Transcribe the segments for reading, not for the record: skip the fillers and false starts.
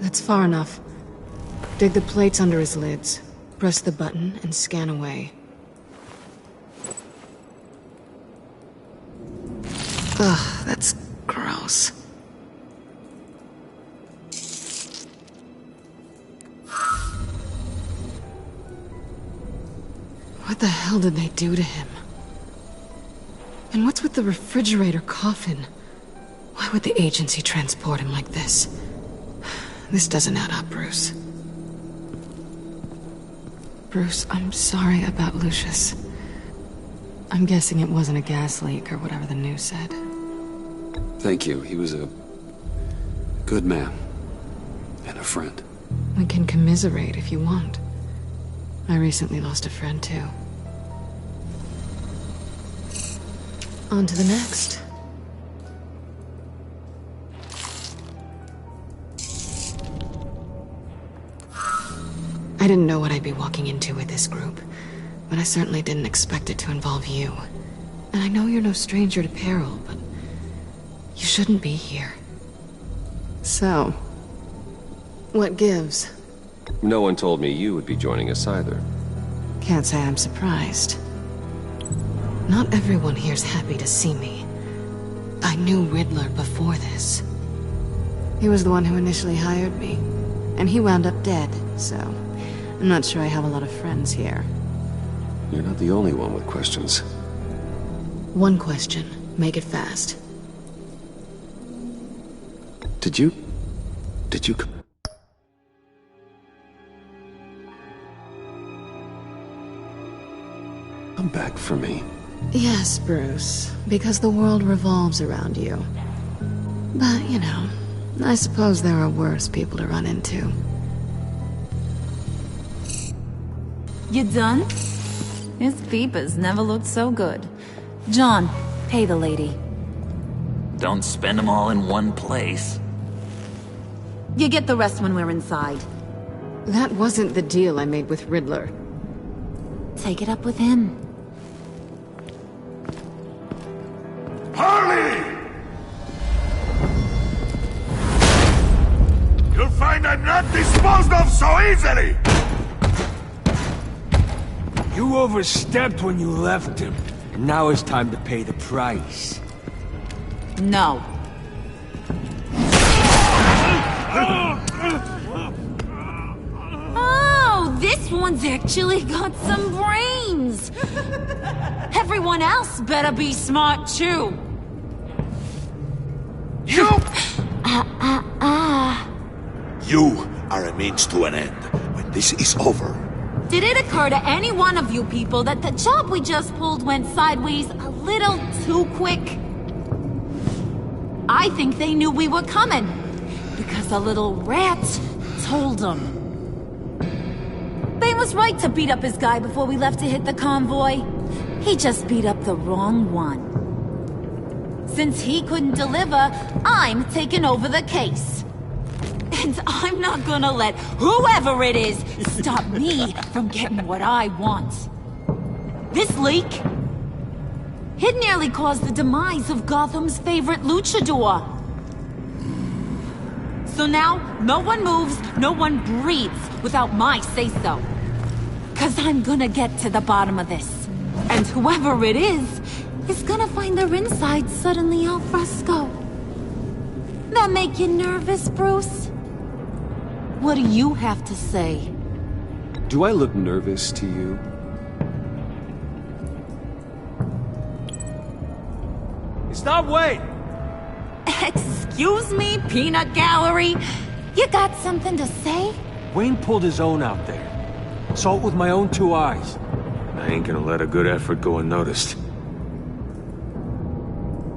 That's far enough. Dig the plates under his lids. Press the button and scan away. Ugh, that's gross. What the hell did they do to him? And what's with the refrigerator coffin? Why would the agency transport him like this? This doesn't add up, Bruce. Bruce, I'm sorry about Lucius. I'm guessing it wasn't a gas leak or whatever the news said. Thank you. He was a good man. And a friend. We can commiserate if you want. I recently lost a friend, too. On to the next. I didn't know what I'd be walking into with this group, but I certainly didn't expect it to involve you. And I know you're no stranger to peril, but you shouldn't be here. So, what gives? No one told me you would be joining us either. Can't say I'm surprised. Not everyone here's happy to see me. I knew Riddler before this. He was the one who initially hired me, and he wound up dead, so I'm not sure I have a lot of friends here. You're not the only one with questions. One question. Make it fast. Did you come back for me? Yes, Bruce, because the world revolves around you. But, you know, I suppose there are worse people to run into. You done? His peepers never looked so good. John, pay the lady. Don't spend them all in one place. You get the rest when we're inside. That wasn't the deal I made with Riddler. Take it up with him. Harley! You'll find I'm not disposed of so easily! You overstepped when you left him, and now it's time to pay the price. No. Oh, this one's actually got some brains! Everyone else better be smart too! You! You are a means to an end. When this is over... Did it occur to any one of you people that the job we just pulled went sideways a little too quick? I think they knew we were coming, because a little rat told them. Bane was right to beat up his guy before we left to hit the convoy. He just beat up the wrong one. Since he couldn't deliver, I'm taking over the case. And I'm not gonna let whoever it is stop me from getting what I want. This leak, it nearly caused the demise of Gotham's favorite luchador. So now, no one moves, no one breathes without my say-so. 'Cause I'm gonna get to the bottom of this. And whoever it is gonna find their insides suddenly al fresco. That make you nervous, Bruce? What do you have to say? Do I look nervous to you? Stop, wait! Excuse me, peanut gallery? You got something to say? Wayne pulled his own out there. Saw it with my own two eyes. I ain't gonna let a good effort go unnoticed.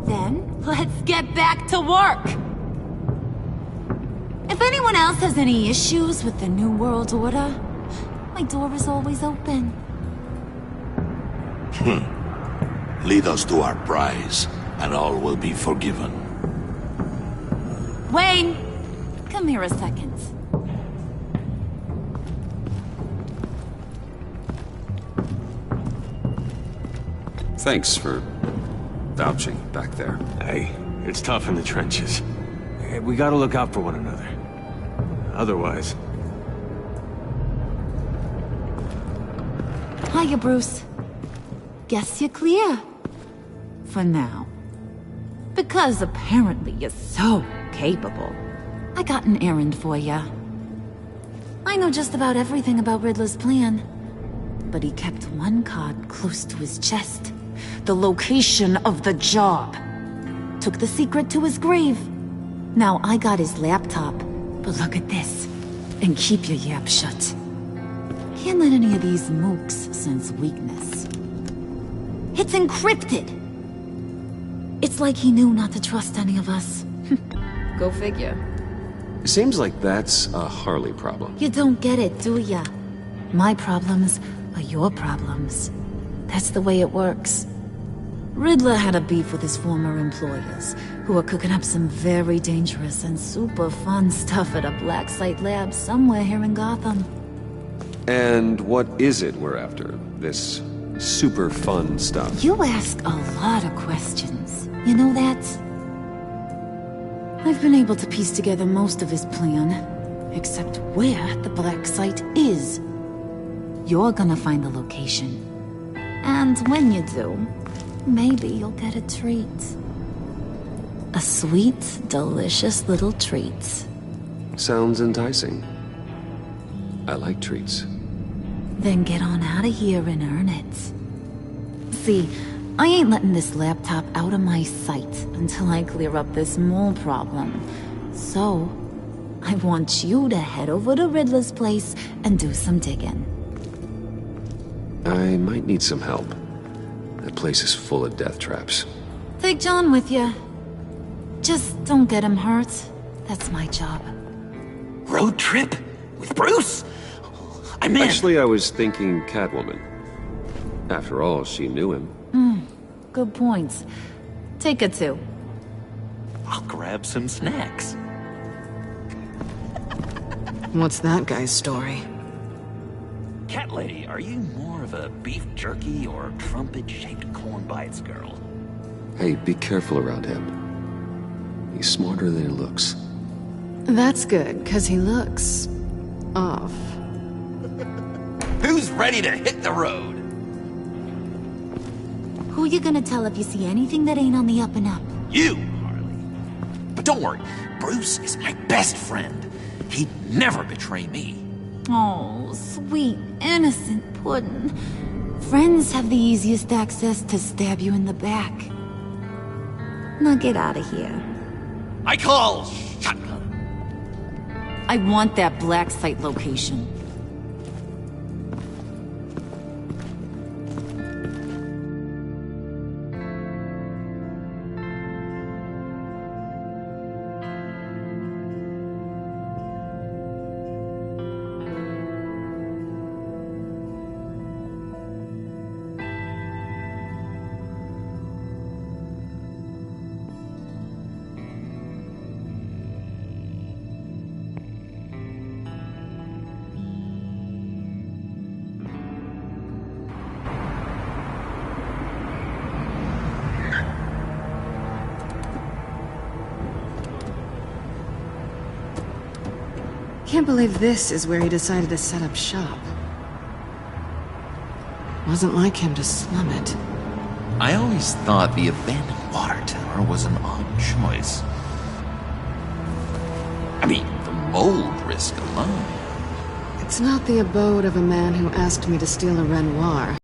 Then, let's get back to work! If anyone else has any issues with the New World Order, my door is always open. Lead us to our prize, and all will be forgiven. Wayne! Come here a second. Thanks for vouching back there. Hey, it's tough in the trenches. We gotta look out for one another. otherwise. Hiya, Bruce. Guess you're clear. For now. Because apparently you're so capable. I got an errand for ya. I know just about everything about Riddler's plan. But he kept one card close to his chest. The location of the job. Took the secret to his grave. Now I got his laptop. But look at this. And keep your yap shut. Can't let any of these mooks sense weakness. It's encrypted! It's like he knew not to trust any of us. Go figure. Seems like that's a Harley problem. You don't get it, do ya? My problems are your problems. That's the way it works. Riddler had a beef with his former employers, who are cooking up some very dangerous and super fun stuff at a black site lab somewhere here in Gotham. And what is it we're after? This super fun stuff? You ask a lot of questions. You know that? I've been able to piece together most of his plan, except where the black site is. You're gonna find the location. And when you do, maybe you'll get a treat. A sweet, delicious little treat. Sounds enticing. I like treats. Then get on out of here and earn it. See, I ain't letting this laptop out of my sight until I clear up this mole problem. So, I want you to head over to Riddler's place and do some digging. I might need some help. That place is full of death traps. Take John with you. Just don't get him hurt. That's my job. Road trip? With Bruce? I'm in. Actually, I was thinking Catwoman. After all, she knew him. Good points. Take it too. I'll grab some snacks. What's that guy's story? Cat lady, are you more of a beef jerky or trumpet-shaped corn bites girl? Hey, be careful around him. He's smarter than he looks. That's good, because he looks... off. Who's ready to hit the road? Who you gonna tell if you see anything that ain't on the up and up? You, Harley. But don't worry, Bruce is my best friend. He'd never betray me. Oh, sweet, innocent puddin'. Friends have the easiest access to stab you in the back. Now get out of here. I call shotgun. I want that black site location. Can't believe this is where he decided to set up shop. Wasn't like him to slum it. I always thought the abandoned water tower was an odd choice. I mean, the mold risk alone. It's not the abode of a man who asked me to steal a Renoir.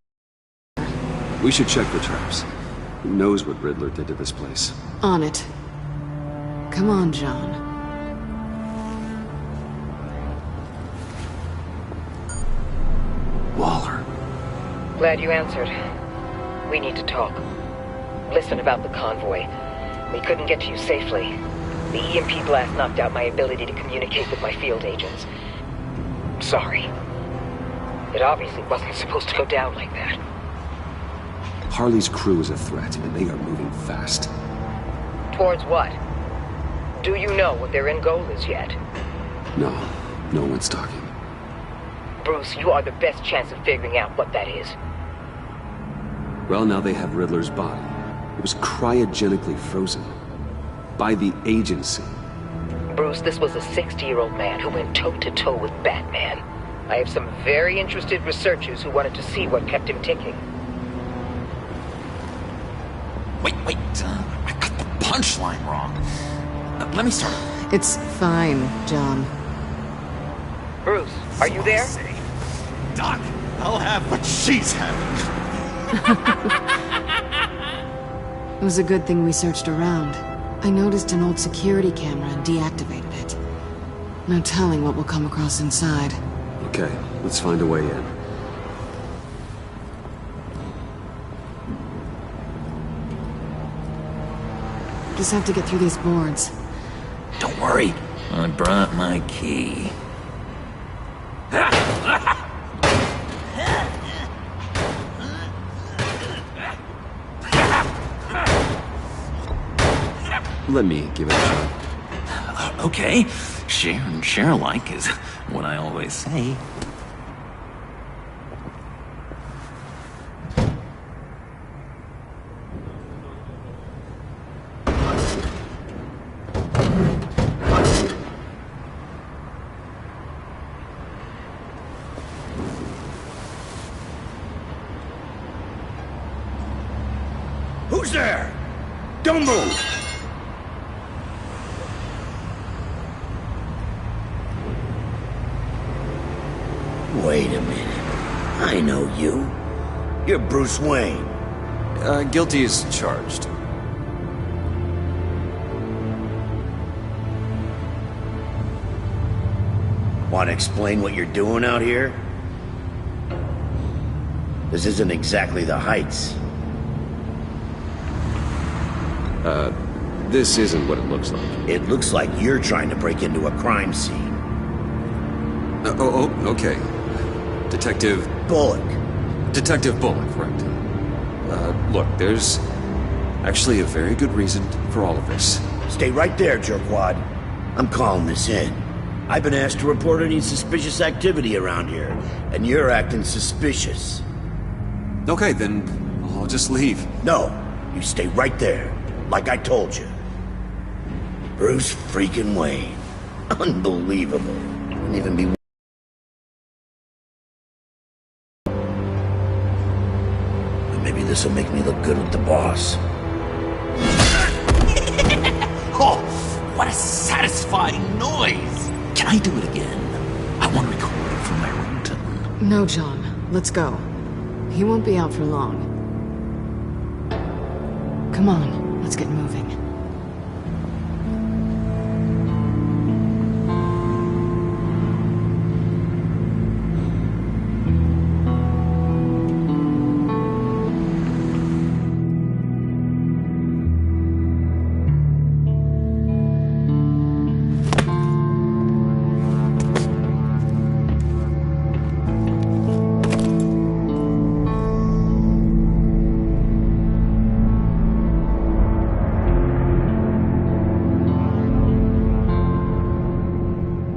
We should check the traps. Who knows what Riddler did to this place? On it. Come on, John. Waller. Glad you answered. We need to talk. Listen about the convoy. We couldn't get to you safely. The EMP blast knocked out my ability to communicate with my field agents. Sorry. It obviously wasn't supposed to go down like that. Harley's crew is a threat, and they are moving fast. Towards what? Do you know what their end goal is yet? No, no one's talking. Bruce, you are the best chance of figuring out what that is. Well, now they have Riddler's body. It was cryogenically frozen. By the agency. Bruce, this was a 60-year-old man who went toe-to-toe with Batman. I have some very interested researchers who wanted to see what kept him ticking. Wait, I got the punchline wrong. Let me start. It's fine, John. Bruce, are you there? Doc, I'll have what she's having. It was a good thing we searched around. I noticed an old security camera and deactivated it. No telling what we'll come across inside. Okay, let's find a way in. Just have to get through these boards. Don't worry, I brought my key. Let me give it a shot. Okay, share and share alike is what I always say. Who's there? Don't move! Wait a minute. I know you. You're Bruce Wayne. Guilty as charged. Want to explain what you're doing out here? This isn't exactly the Heights. This isn't what it looks like. It looks like you're trying to break into a crime scene. Okay. Detective Bullock. Bullock, right. Look, there's actually a very good reason for all of this. Stay right there, jerkwad. I'm calling this in. I've been asked to report any suspicious activity around here, and you're acting suspicious. Okay, then I'll just leave. No, you stay right there, like I told you. Bruce freaking Wayne. Unbelievable. Wouldn't even be... Maybe this'll make me look good with the boss. Oh, what a satisfying noise! Can I do it again? I want to record it for my ringtone. No, John. Let's go. He won't be out for long. Come on, let's get moving.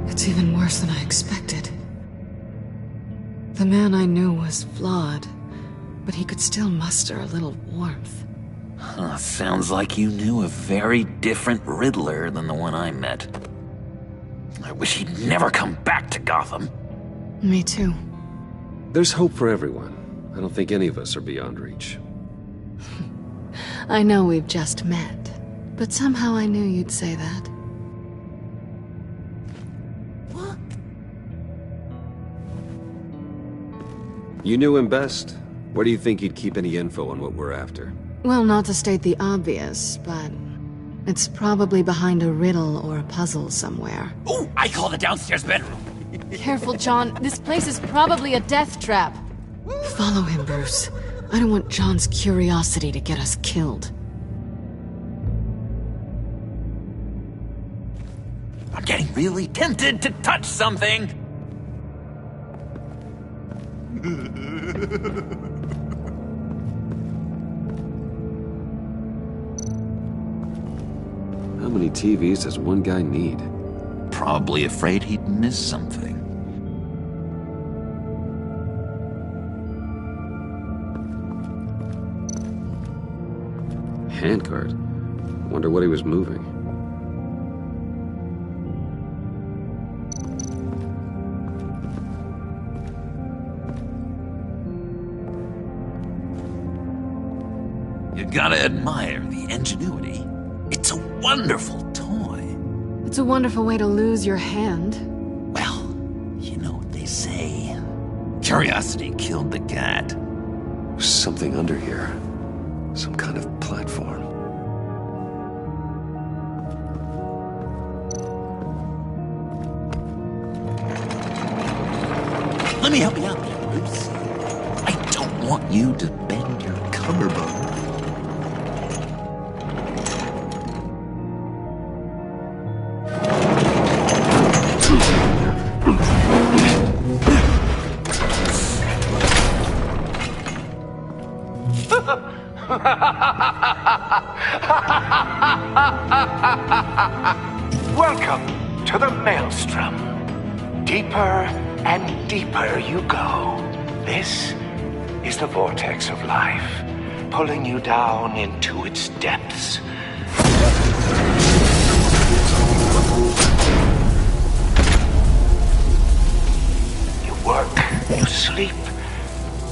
It's even worse than I expected. The man I knew was flawed, but he could still muster a little warmth. Sounds like you knew a very different Riddler than the one I met. I wish he'd never come back to Gotham. Me too. There's hope for everyone. I don't think any of us are beyond reach. I know we've just met, but somehow I knew you'd say that. You knew him best. Where do you think he'd keep any info on what we're after? Well, not to state the obvious, but it's probably behind a riddle or a puzzle somewhere. Oh, I call the downstairs bedroom. Careful, John. This place is probably a death trap. Follow him, Bruce. I don't want John's curiosity to get us killed. I'm getting really tempted to touch something. How many TVs does one guy need? Probably afraid he'd miss something. Handcart. Wonder what he was moving. gotta admire the ingenuity. It's a wonderful toy. It's a wonderful way to lose your hand. Well, you know what they say. Curiosity killed the cat. There's something under here. Some kind of platform. Let me help you out there, Bruce. I don't want you to bend your collarbone. Welcome to the Maelstrom. Deeper and deeper you go. This is the vortex of life, pulling you down into its depths. You work, you sleep,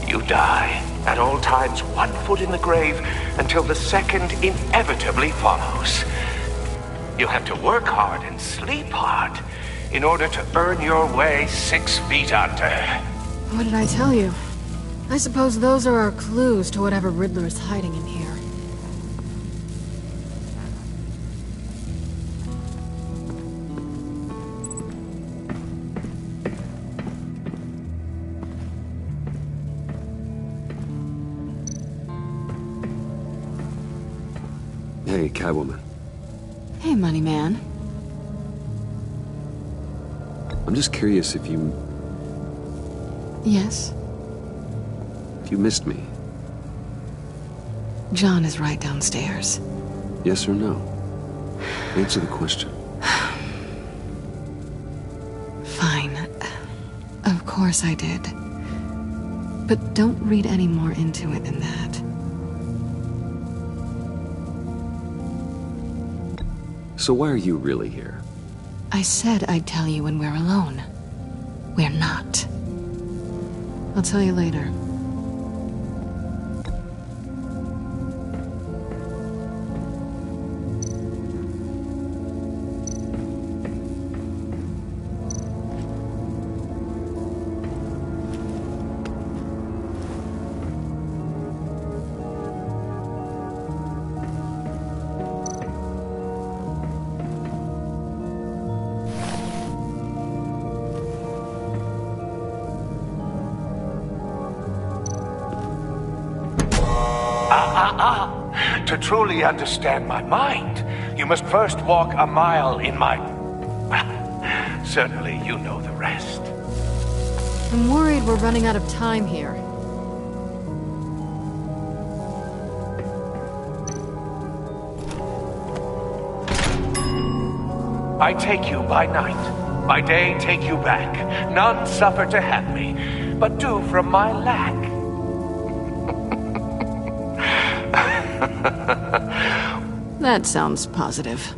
you die. At all times, 1 foot in the grave until the second inevitably follows. You have to work hard and sleep hard in order to earn your way 6 feet under. What did I tell you? I suppose those are our clues to whatever Riddler is hiding in here. Hey, Catwoman. Hey, Money Man. I'm just curious if you Yes? missed me. John is right downstairs. Yes or no? Answer the question. Fine. Of course I did. But don't read any more into it than that. So why are you really here? I said I'd tell you when we're alone. We're not. I'll tell you later. To truly understand my mind, you must first walk a mile in my... Certainly you know the rest. I'm worried we're running out of time here. I take you by night. By day, take you back. None suffer to have me, but do from my lack. That sounds positive.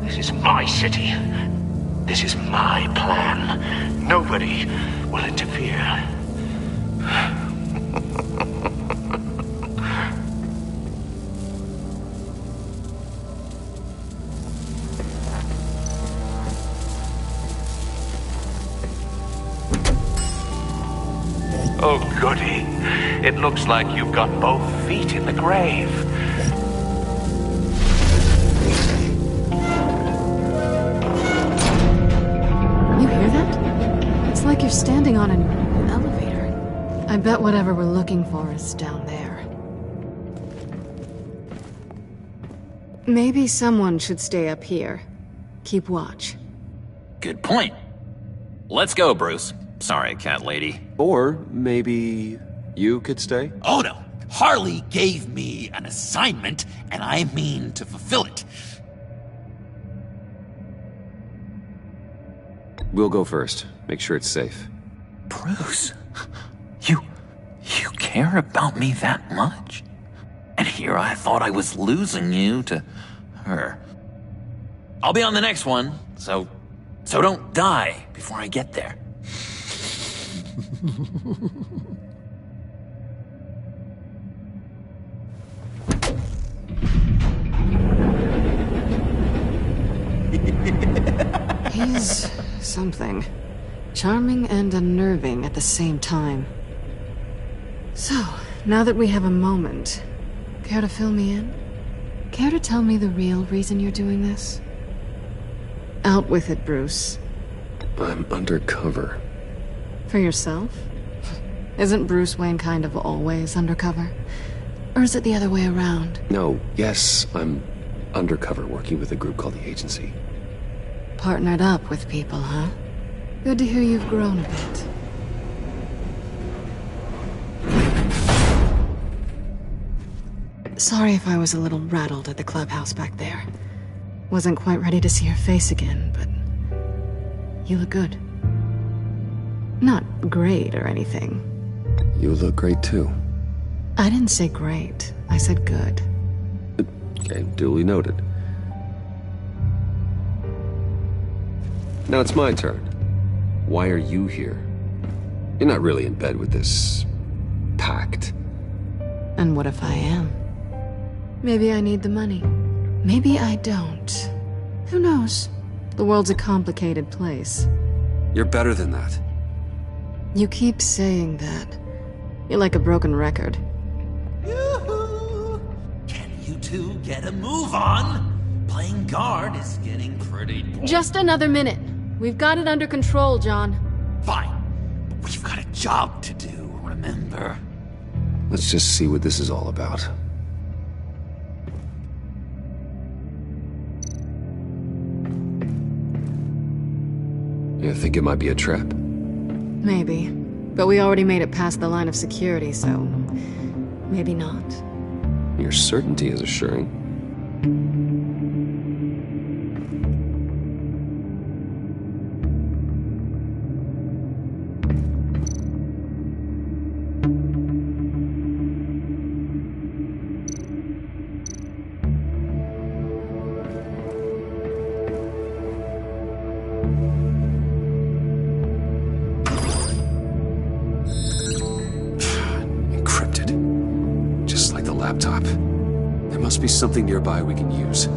This is my city. This is my plan. Nobody will interfere. Oh, goody. It looks like you've got both feet in the grave. You hear that? It's like you're standing on an elevator. I bet whatever we're looking for is down there. Maybe someone should stay up here. Keep watch. Good point. Let's go, Bruce. Sorry, cat lady. Or maybe You could stay? Oh no! Harley gave me an assignment, and I mean to fulfill it. We'll go first. Make sure it's safe. Bruce, you care about me that much? And here I thought I was losing you to her. I'll be on the next one, so don't die before I get there. He's something. Charming and unnerving at the same time. So, now that we have a moment, care to fill me in? Care to tell me the real reason you're doing this? Out with it, Bruce. I'm undercover. For yourself? Isn't Bruce Wayne kind of always undercover? Or is it the other way around? No, yes, I'm undercover working with a group called the Agency. Partnered up with people, huh? Good to hear you've grown a bit. Sorry if I was a little rattled at the clubhouse back there. Wasn't quite ready to see your face again, but you look good. Not great or anything. You look great too. I didn't say great. I said good. Okay, duly noted. Now it's my turn. Why are you here? You're not really in bed with this pact. And what if I am? Maybe I need the money. Maybe I don't. Who knows? The world's a complicated place. You're better than that. You keep saying that. You're like a broken record. Yoo-hoo! Can you two get a move on? Playing guard is getting pretty boring. Just another minute. We've got it under control, John. Fine. But we've got a job to do, remember? Let's just see what this is all about. You think it might be a trap? Maybe. But we already made it past the line of security, so maybe not. Your certainty is assuring. Laptop. There must be something nearby we can use.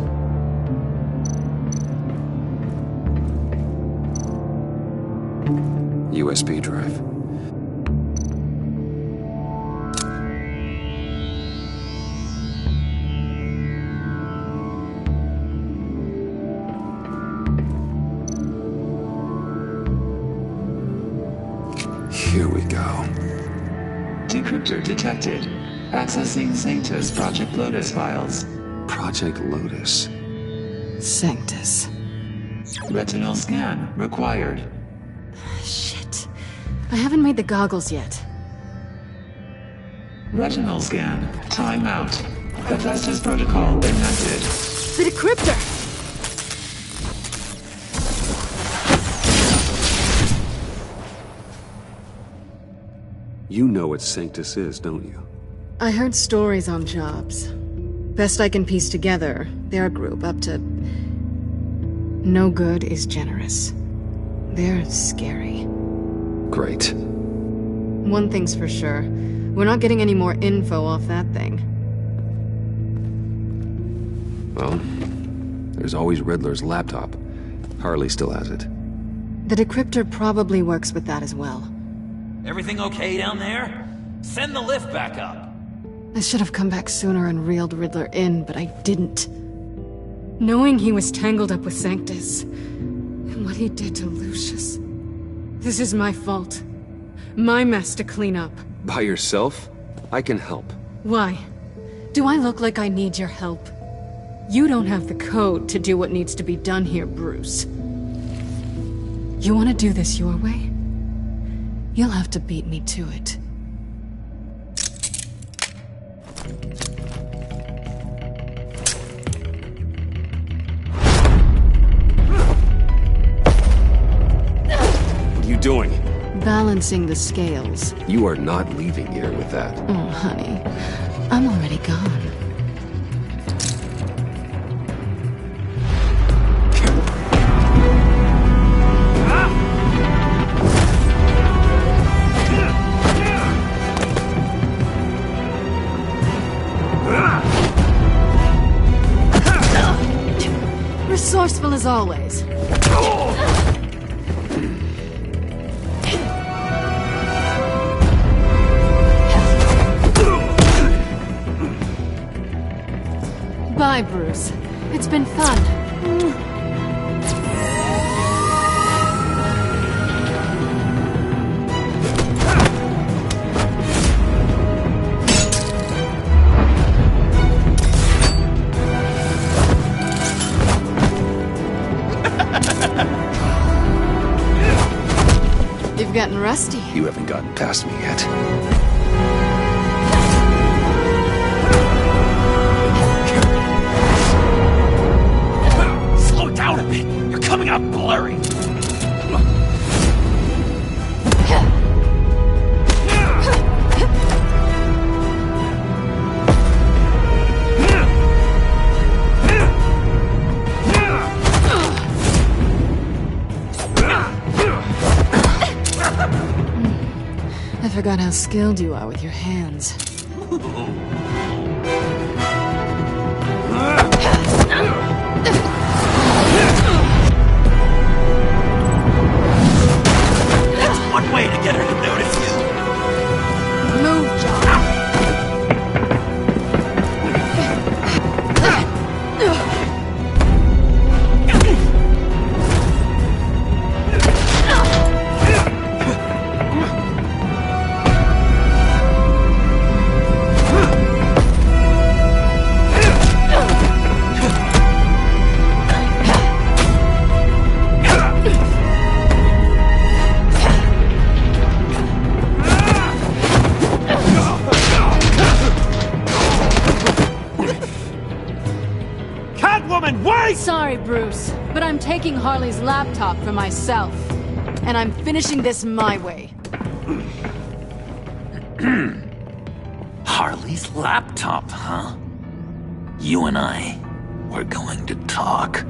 USB drive. Here we go. Decryptor detected. Accessing Sanctus Project Lotus files. Project Lotus? Sanctus. Retinal scan required. Shit. I haven't made the goggles yet. Retinal scan. Timeout. Hephaestus protocol enacted. The decryptor! You know what Sanctus is, don't you? I heard stories on jobs. Best I can piece together, they're a group up to... No good is generous. They're scary. Great. One thing's for sure. We're not getting any more info off that thing. Well, there's always Riddler's laptop. Harley still has it. The decryptor probably works with that as well. Everything okay down there? Send the lift back up. I should have come back sooner and reeled Riddler in, but I didn't. Knowing he was tangled up with Sanctus, and what he did to Lucius. This is my fault. My mess to clean up. By yourself? I can help. Why? Do I look like I need your help? You don't have the code to do what needs to be done here, Bruce. You want to do this your way? You'll have to beat me to it. doing? Balancing the scales. You are not leaving here with that. Oh, honey. I'm already gone. Resourceful as always. Bye, Bruce. It's been fun. You've gotten rusty. You haven't gotten past me yet. Slow down a bit. You're coming out blurry. I forgot how skilled you are with your hands. That's one way to get her to notice you. Move, John. Sorry, Bruce, but I'm taking Harley's laptop for myself. And I'm finishing this my way. Harley's laptop, huh? You and I, we're going to talk.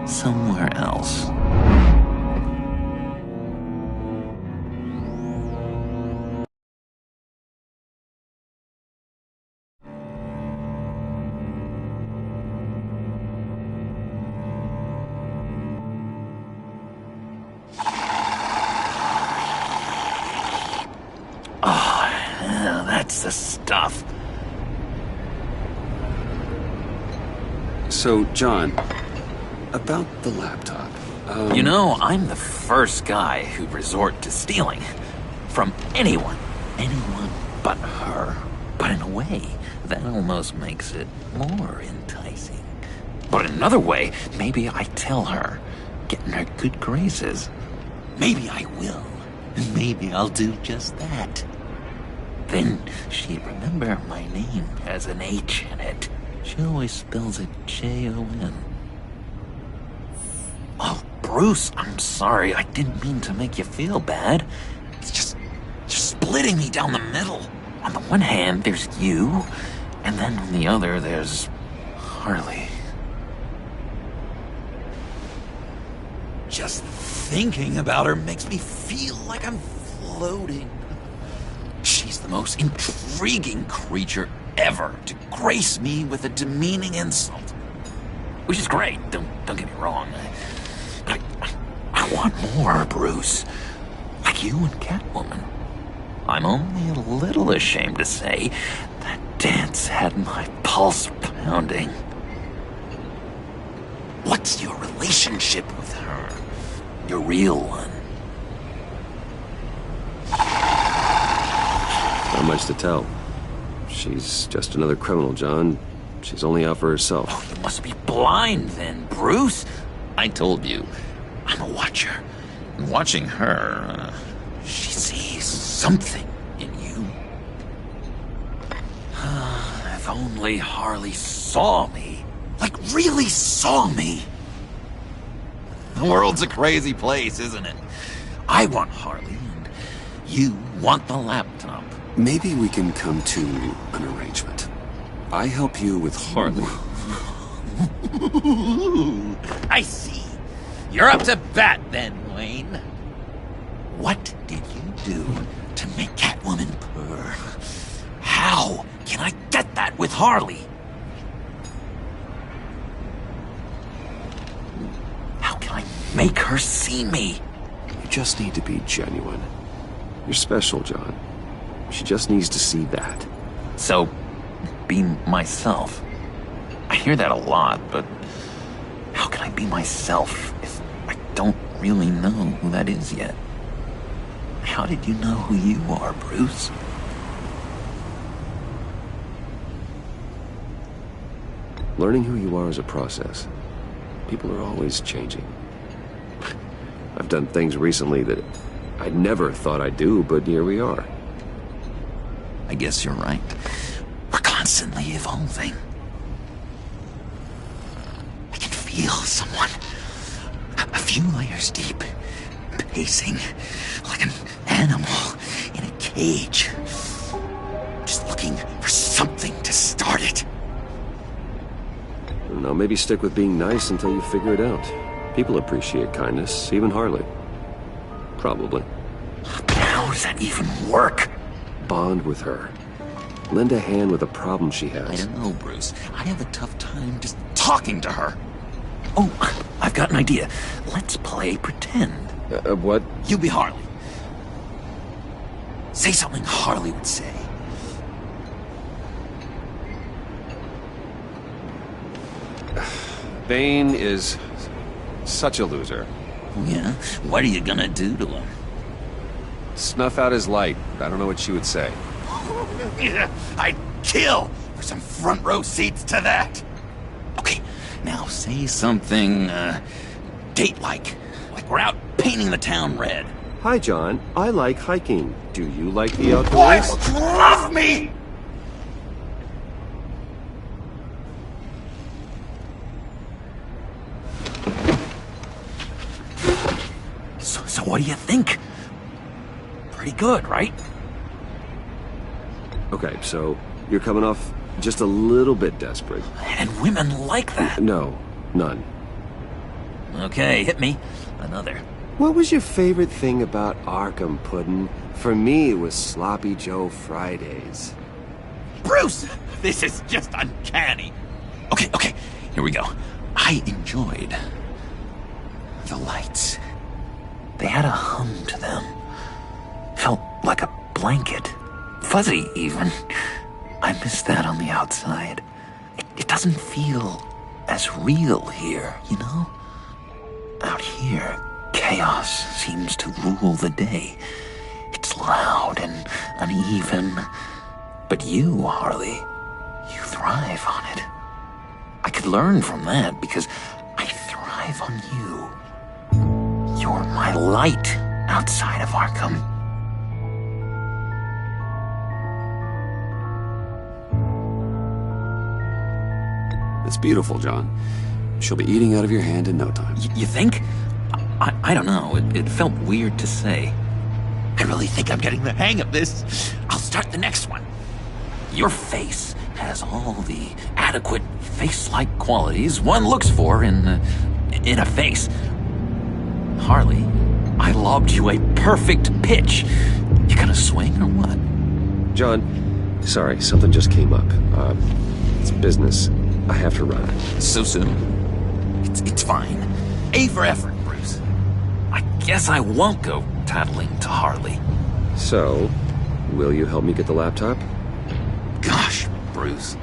Somewhere else. That's the stuff. So, John, about the laptop. You know, I'm the first guy who'd resort to stealing. From anyone. Anyone but her. But in a way, that almost makes it more enticing. But in another way, maybe I tell her, get in her good graces. Maybe I will. And maybe I'll do just that. Then she'd remember my name has an H in it. She always spells it Jon. Oh, Bruce, I'm sorry. I didn't mean to make you feel bad. It's just splitting me down the middle. On the one hand, there's you, and then on the other, there's Harley. Just thinking about her makes me feel like I'm floating. She's the most intriguing creature ever to grace me with a demeaning insult. Which is great, don't get me wrong. But I want more, Bruce. Like you and Catwoman. I'm only a little ashamed to say that dance had my pulse pounding. What's your relationship with her? Your real one? Not much to tell. She's just another criminal, John. She's only out for herself. Oh, you must be blind then, Bruce. I told you, I'm a watcher. And watching her, she sees something in you. If only Harley saw me. Like, really saw me. The world's a crazy place, isn't it? I want Harley, and you want the laptop. Maybe we can come to an arrangement. I help you with Harley. I see. You're up to bat then, Wayne. What did you do to make Catwoman purr? How can I get that with Harley? How can I make her see me? You just need to be genuine. You're special, John. She just needs to see that. So, be myself. I hear that a lot, but how can I be myself if I don't really know who that is yet? How did you know who you are, Bruce? Learning who you are is a process. People are always changing. I've done things recently that I never thought I'd do, but here we are. I guess you're right. We're constantly evolving. I can feel someone a few layers deep, pacing like an animal in a cage, just looking for something to start it. I don't know, maybe stick with being nice until you figure it out. People appreciate kindness, even Harley. Probably. How does that even work? Bond with her. Lend a hand with a problem she has. I don't know, Bruce. I have a tough time just talking to her. Oh, I've got an idea. Let's play pretend. What? You be Harley. Say something Harley would say. Bane is such a loser. Yeah? What are you gonna do to him? Snuff out his light. I don't know what she would say. I'd kill for some front row seats to that. Okay, now say something, date-like. Like we're out painting the town red. Hi, John. I like hiking. Do you like the outdoors? Boys, love me! So what do you think? Pretty good, right? Okay, so you're coming off just a little bit desperate. And women like that. No, none. Okay, hit me. Another. What was your favorite thing about Arkham, Puddin'? For me, it was Sloppy Joe Fridays. Bruce! This is just uncanny. Okay, here we go. I enjoyed the lights. They had a hum to them. Felt like a blanket. Fuzzy, even. I miss that on the outside. It doesn't feel as real here, you know? Out here, chaos seems to rule the day. It's loud and uneven. But you, Harley, you thrive on it. I could learn from that because I thrive on you. You're my light outside of Arkham. It's beautiful, John. She'll be eating out of your hand in no time. You think? I don't know. It felt weird to say. I really think I'm getting the hang of this. I'll start the next one. Your face has all the adequate face-like qualities one looks for in a face. Harley, I lobbed you a perfect pitch. You gonna swing or what? John, sorry, something just came up. It's business. I have to run. So soon? It's fine. A for effort, Bruce. I guess I won't go tattling to Harley. So, will you help me get the laptop? Gosh, Bruce.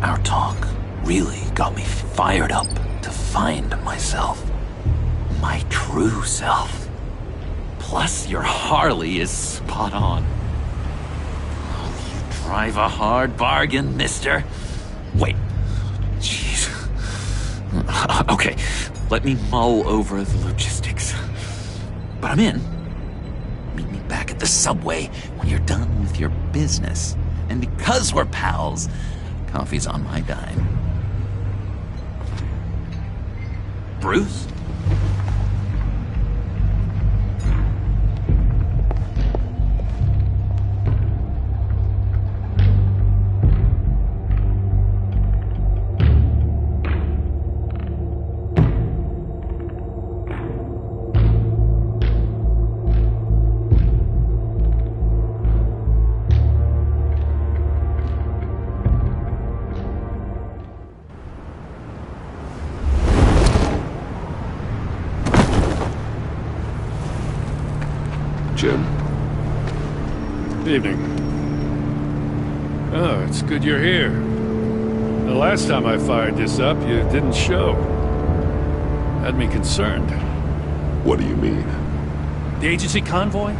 Our talk really got me fired up to find myself. My true self. Plus, your Harley is spot on. Oh, you drive a hard bargain, mister. Wait. Jeez. Okay, let me mull over the logistics. But I'm in. Meet me back at the subway when you're done with your business. And because we're pals, coffee's on my dime. Bruce? Jim. Evening. Oh, it's good you're here. The last time I fired this up, you didn't show. Had me concerned. What do you mean? The agency convoy?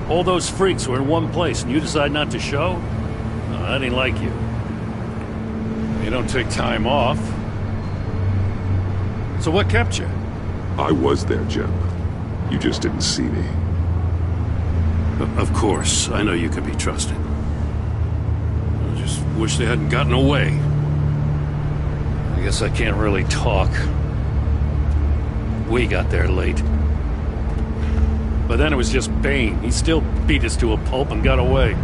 All those freaks were in one place and you decide not to show? No, that ain't like you. You don't take time off. So what kept you? I was there, Jim. You just didn't see me. Of course, I know you can be trusted. I just wish they hadn't gotten away. I guess I can't really talk. We got there late. But then it was just Bane. He still beat us to a pulp and got away.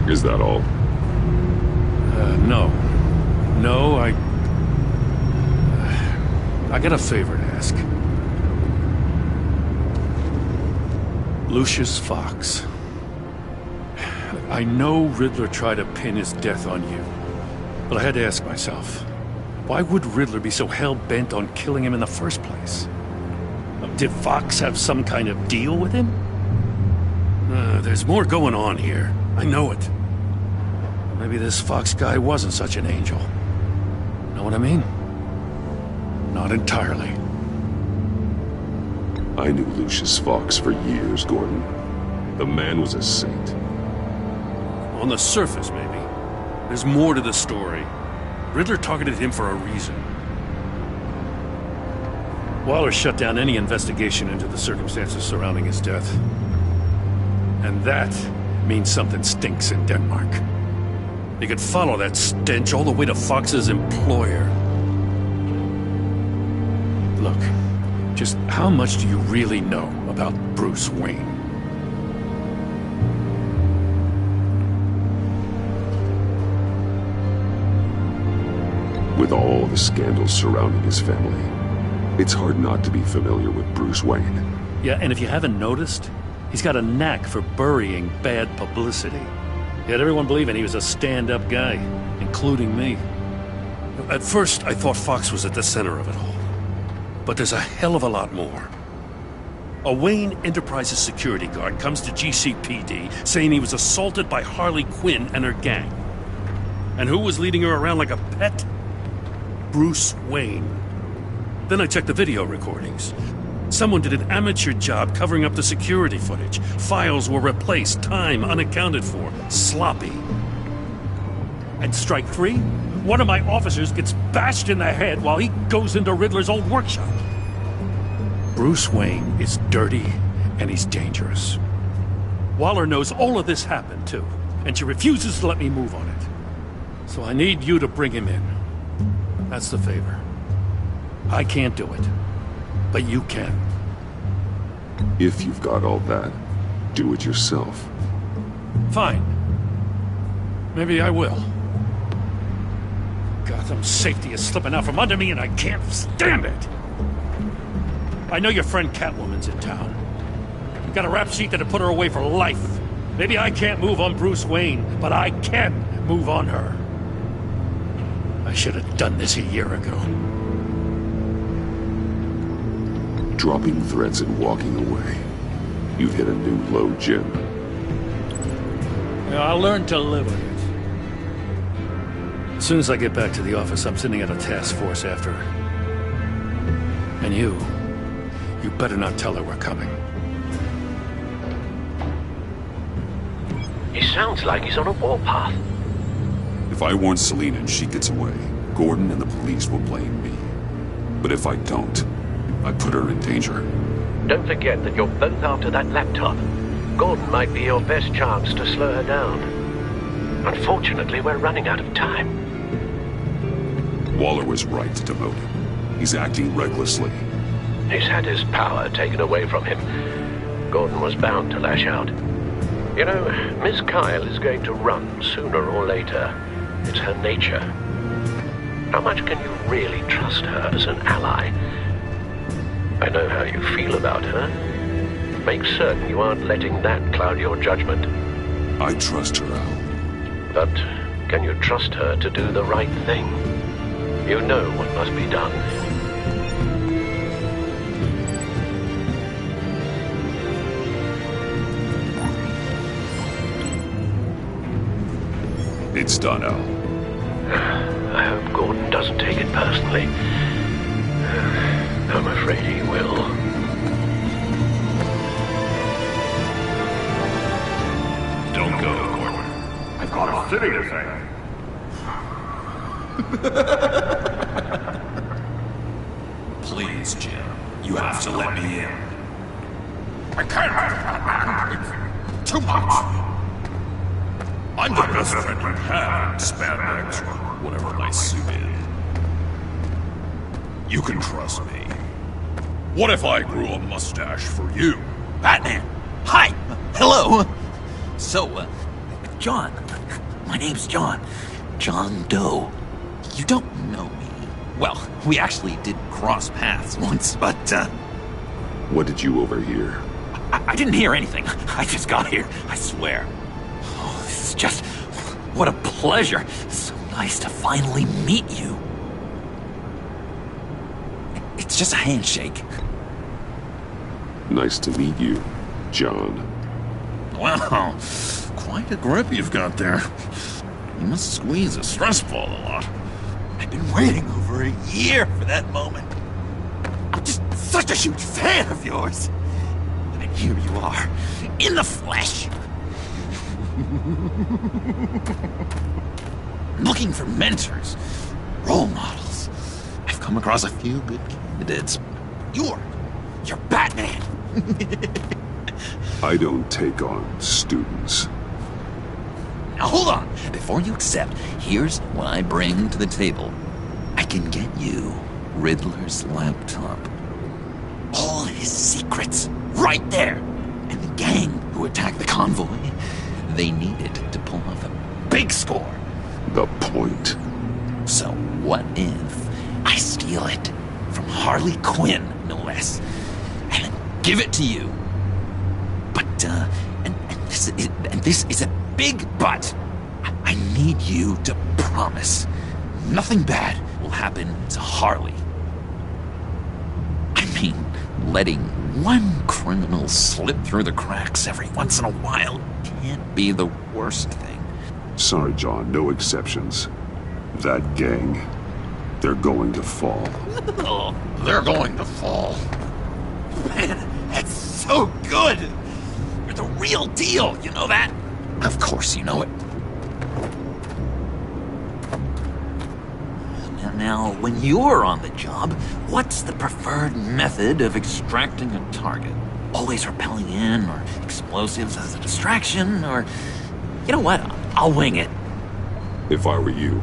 Is that all? No. No, I got a favor to ask. Lucius Fox. I know Riddler tried to pin his death on you, but I had to ask myself, why would Riddler be so hell-bent on killing him in the first place? Did Fox have some kind of deal with him? There's more going on here. I know it. Maybe this Fox guy wasn't such an angel. Know what I mean? Not entirely. I knew Lucius Fox for years, Gordon. The man was a saint. On the surface, maybe. There's more to the story. Riddler targeted him for a reason. Waller shut down any investigation into the circumstances surrounding his death. And that means something stinks in Denmark. You could follow that stench all the way to Fox's employer. Look, just how much do you really know about Bruce Wayne? With all the scandals surrounding his family, it's hard not to be familiar with Bruce Wayne. Yeah, and if you haven't noticed, he's got a knack for burying bad publicity. He had everyone believing he was a stand-up guy, including me. At first, I thought Fox was at the center of it all. But there's a hell of a lot more. A Wayne Enterprises security guard comes to GCPD saying he was assaulted by Harley Quinn and her gang. And who was leading her around like a pet? Bruce Wayne. Then I checked the video recordings. Someone did an amateur job covering up the security footage. Files were replaced, time unaccounted for, sloppy. And strike three? One of my officers gets bashed in the head while he goes into Riddler's old workshop. Bruce Wayne is dirty and he's dangerous. Waller knows all of this happened too, and she refuses to let me move on it. So I need you to bring him in. That's the favor. I can't do it, but you can. If you've got all that, do it yourself. Fine. Maybe I will. Gotham safety is slipping out from under me and I can't stand it! I know your friend Catwoman's in town. You got a rap sheet that'll put her away for life. Maybe I can't move on Bruce Wayne, but I can move on her. I should have done this a year ago. Dropping threats and walking away. You've hit a new low, Jim. Yeah, I'll learn to live with it. As soon as I get back to the office, I'm sending out a task force after her. And you better not tell her we're coming. He sounds like he's on a warpath. If I warn Selina and she gets away, Gordon and the police will blame me. But if I don't, I put her in danger. Don't forget that you're both after that laptop. Gordon might be your best chance to slow her down. Unfortunately, we're running out of time. Waller was right to demote him. He's acting recklessly. He's had his power taken away from him. Gordon was bound to lash out. You know, Miss Kyle is going to run sooner or later. It's her nature. How much can you really trust her as an ally? I know how you feel about her. Make certain you aren't letting that cloud your judgment. I trust her, Al. But can you trust her to do the right thing? You know what must be done. It's done, Al. I hope Gordon doesn't take it personally. I'm afraid he will. Don't go, Gordon. I've got a city to save. Please, Jim. You have to let me in. I can't. It's too much. I'm the best friend you have in spandex or whatever my suit is. You can trust me. What if I grew a mustache for you? Batman! Hi! Hello! So, John. My name's John. John Doe. You don't know me. Well, we actually did cross paths once, but, What did you overhear? I didn't hear anything. I just got here, I swear. Oh, this is just... What a pleasure. So nice to finally meet you. It's just a handshake. Nice to meet you, John. Wow, quite a grip you've got there. You must squeeze a stress ball a lot. I've been waiting over a year for that moment. I'm just such a huge fan of yours. And here you are, in the flesh. Looking for mentors, role models. I've come across a few good candidates. You're Batman. I don't take on students. Now hold on. Before you accept, here's what I bring to the table. I can get you Riddler's laptop. All his secrets, right there. And the gang who attacked the convoy, they needed to pull off a big score. The point. So what if I steal it from Harley Quinn, no less, and then give it to you? But, and this is a big but. I need you to promise nothing bad will happen to Harley. I mean, letting one criminal slip through the cracks every once in a while can't be the worst thing. Sorry, John, no exceptions. That gang, they're going to fall. Oh, they're going to fall. Man, that's so good! You're the real deal, you know that? Of course you know it. Now, when you're on the job, what's the preferred method of extracting a target? Always rappelling in, or explosives as a distraction, or... You know what? I'll wing it. If I were you,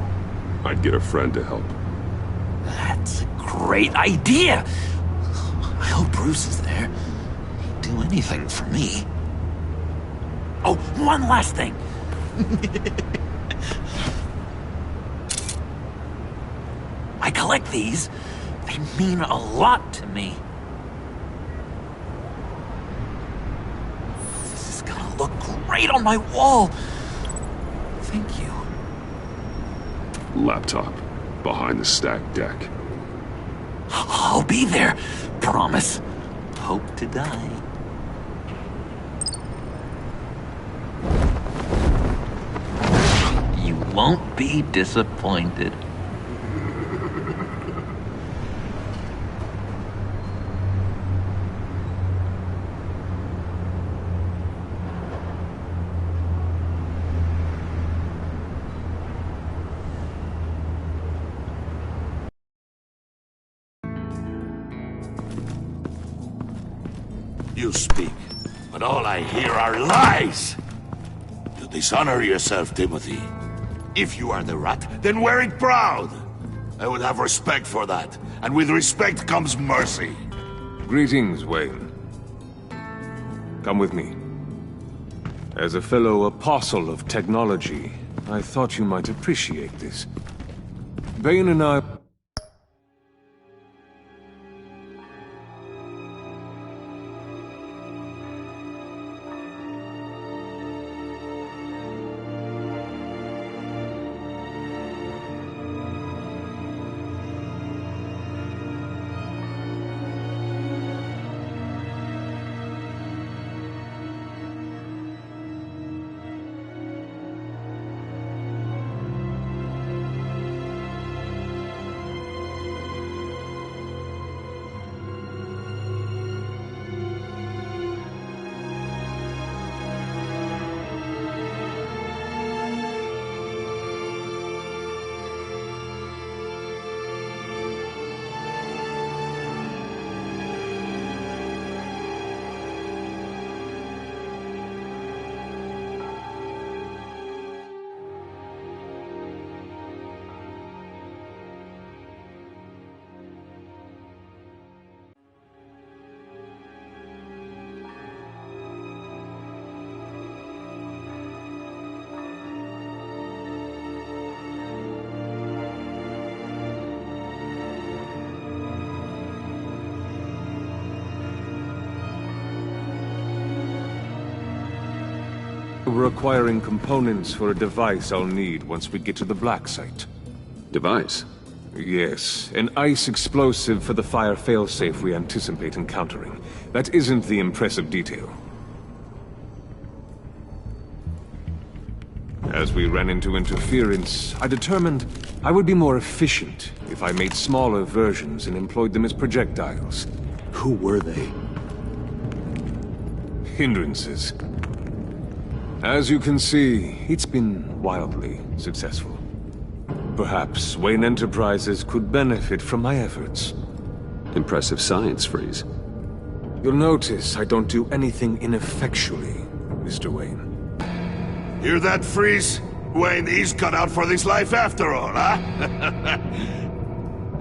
I'd get a friend to help. That's a great idea! I hope Bruce is there. He'd do anything for me. Oh, one last thing. I collect these. They mean a lot to me. This is gonna look great on my wall. Thank you. Laptop, behind the stacked deck. I'll be there. Promise. Hope to die. You won't be disappointed. You speak, but all I hear are lies! You dishonor yourself, Timothy. If you are the Rat, then wear it proud! I would have respect for that, and with respect comes mercy. Greetings, Wayne. Come with me. As a fellow apostle of technology, I thought you might appreciate this. Bane and I... We're acquiring components for a device I'll need once we get to the Black Site. Device? Yes, an ice explosive for the fire failsafe we anticipate encountering. That isn't the impressive detail. As we ran into interference, I determined I would be more efficient if I made smaller versions and employed them as projectiles. Who were they? Hindrances. As you can see, it's been wildly successful. Perhaps Wayne Enterprises could benefit from my efforts. Impressive science, Freeze. You'll notice I don't do anything ineffectually, Mr. Wayne. Hear that, Freeze? Wayne, he's cut out for this life after all, huh?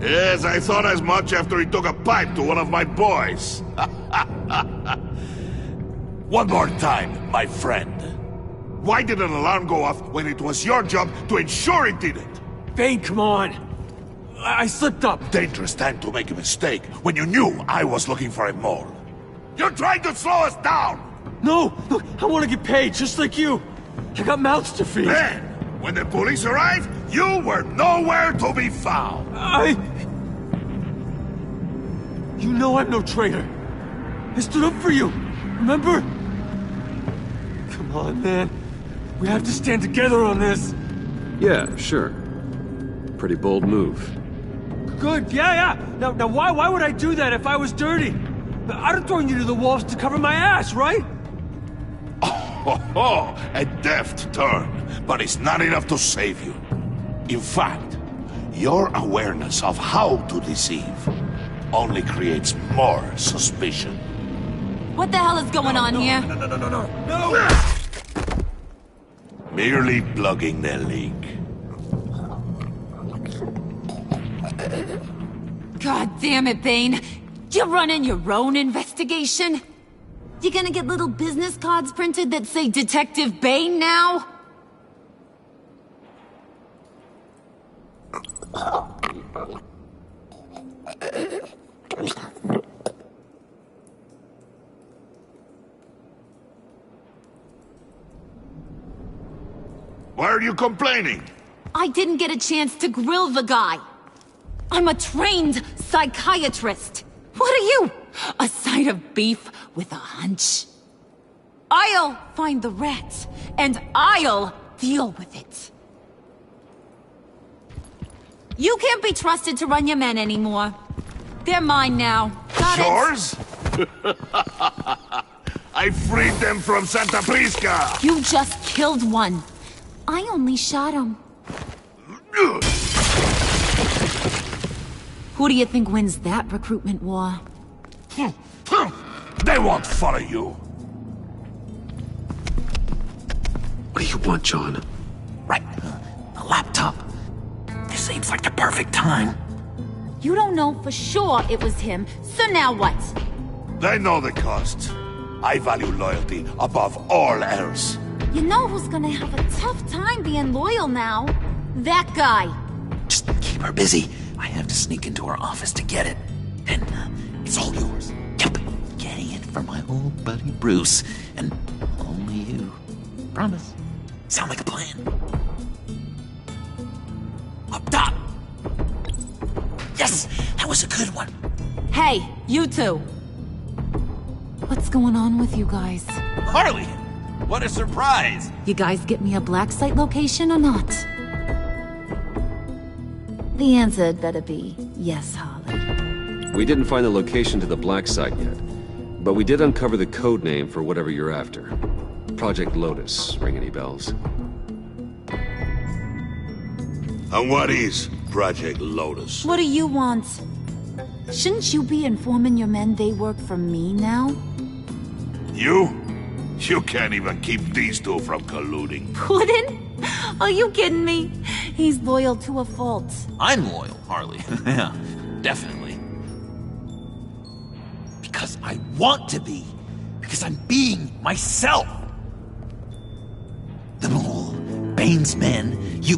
Yes, I thought as much after he took a pipe to one of my boys. One more time, my friend. Why did an alarm go off when it was your job to ensure it didn't? Bane, come on! I slipped up! Dangerous time to make a mistake when you knew I was looking for a mole. You're trying to slow us down! No! Look, I want to get paid, just like you! I got mouths to feed! Then, when the police arrived, you were nowhere to be found! You know I'm no traitor! I stood up for you, remember? Come on, man. We have to stand together on this! Yeah, sure. Pretty bold move. Good, yeah. Now why would I do that if I was dirty? I'd have thrown you to the wolves to cover my ass, right? Oh, a deft turn, but it's not enough to save you. In fact, your awareness of how to deceive only creates more suspicion. What the hell is going on here? No! Merely plugging the leak. God damn it, Bane. You're running your own investigation? You gonna get little business cards printed that say Detective Bane now? Why are you complaining? I didn't get a chance to grill the guy. I'm a trained psychiatrist. What are you? A side of beef with a hunch? I'll find the rat, and I'll deal with it. You can't be trusted to run your men anymore. They're mine now. Got Yours? I freed them from Santa Prisca! You just killed one. I only shot him. Who do you think wins that recruitment war? They won't follow you. What do you want, John? Right. The laptop. This seems like the perfect time. You don't know for sure it was him, so now what? They know the cost. I value loyalty above all else. You know who's gonna have a tough time being loyal now? That guy. Just keep her busy. I have to sneak into her office to get it. And it's all yours. Yep. Getting it for my old buddy Bruce. And only you. Promise. Sound like a plan? Up top! Yes! That was a good one. Hey, you two. What's going on with you guys? Harley! What a surprise! You guys get me a black site location or not? The answer had better be yes, Harley. We didn't find the location to the Black Site yet, but we did uncover the code name for whatever you're after. Project Lotus. Ring any bells? And what is Project Lotus? What do you want? Shouldn't you be informing your men they work for me now? You? You can't even keep these two from colluding. Puddin'? Are you kidding me? He's loyal to a fault. I'm loyal, Harley. Yeah, definitely. Because I want to be. Because I'm being myself. The mole, Bane's men, you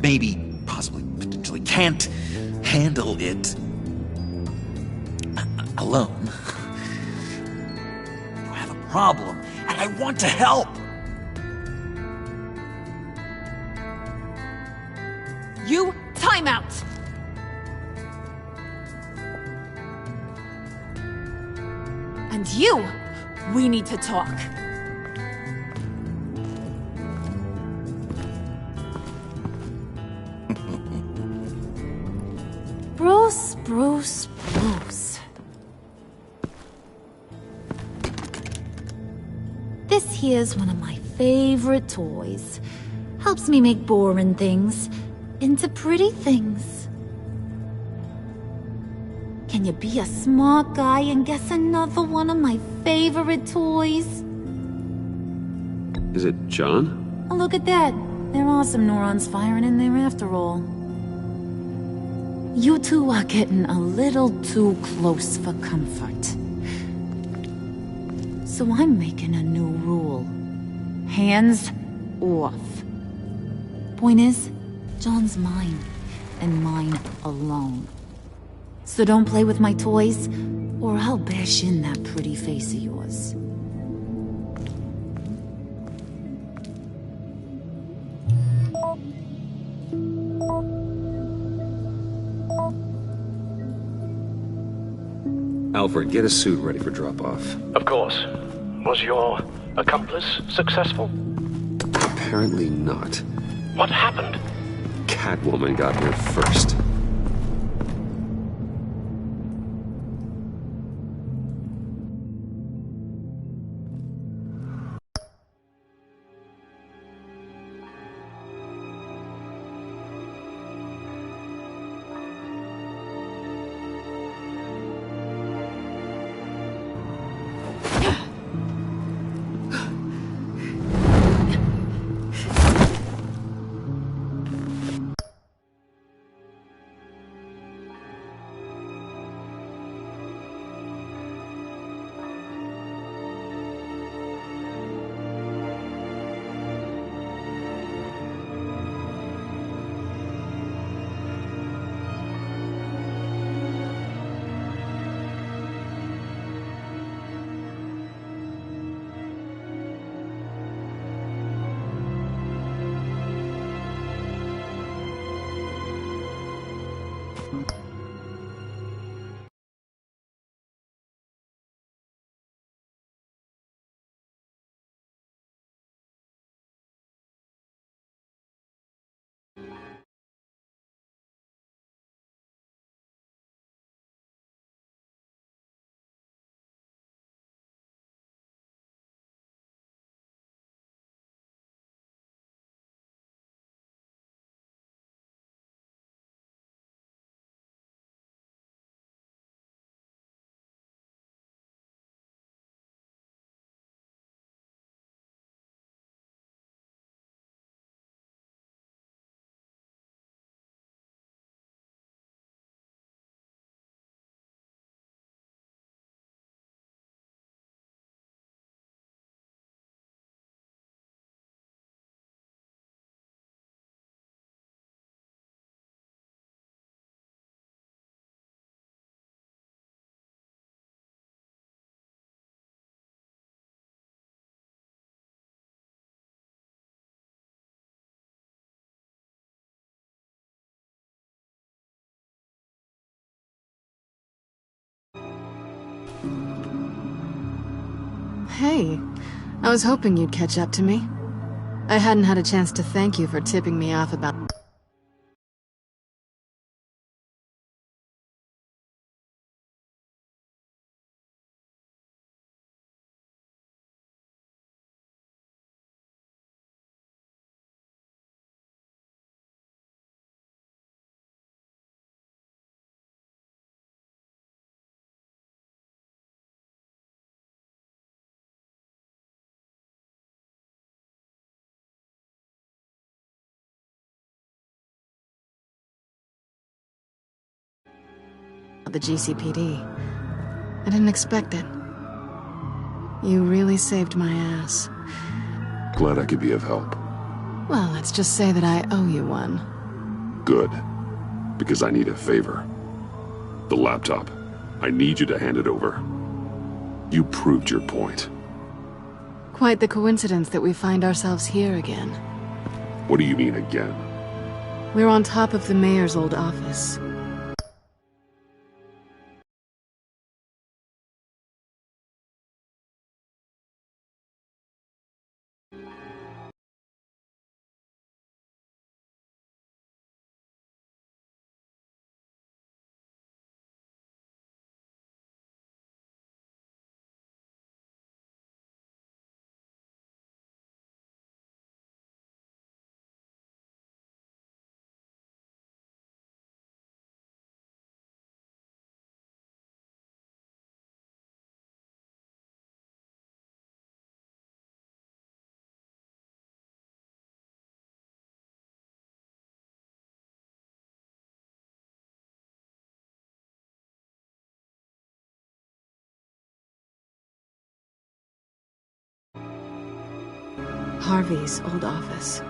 maybe, possibly, potentially can't handle it alone. You have a problem, and I want to help. You, time out! And you, we need to talk. Bruce, Bruce, Bruce. This here's one of my favorite toys. Helps me make boring things into pretty things. Can you be a smart guy and guess another one of my favorite toys? Is it John? Oh, look at that. There are some neurons firing in there after all. You two are getting a little too close for comfort. So I'm making a new rule. Hands off. Point is, John's mine, and mine alone. So don't play with my toys, or I'll bash in that pretty face of yours. Alfred, get a suit ready for drop-off. Of course. Was your accomplice successful? Apparently not. What happened? Catwoman got here first. Hey, I was hoping you'd catch up to me. I hadn't had a chance to thank you for tipping me off about... the GCPD. I didn't expect it. You really saved my ass. Glad I could be of help. Well, let's just say that I owe you one. Good. Because I need a favor. The laptop. I need you to hand it over. You proved your point. Quite the coincidence that we find ourselves here again. What do you mean again? We're on top of the mayor's old office. Harvey's old office.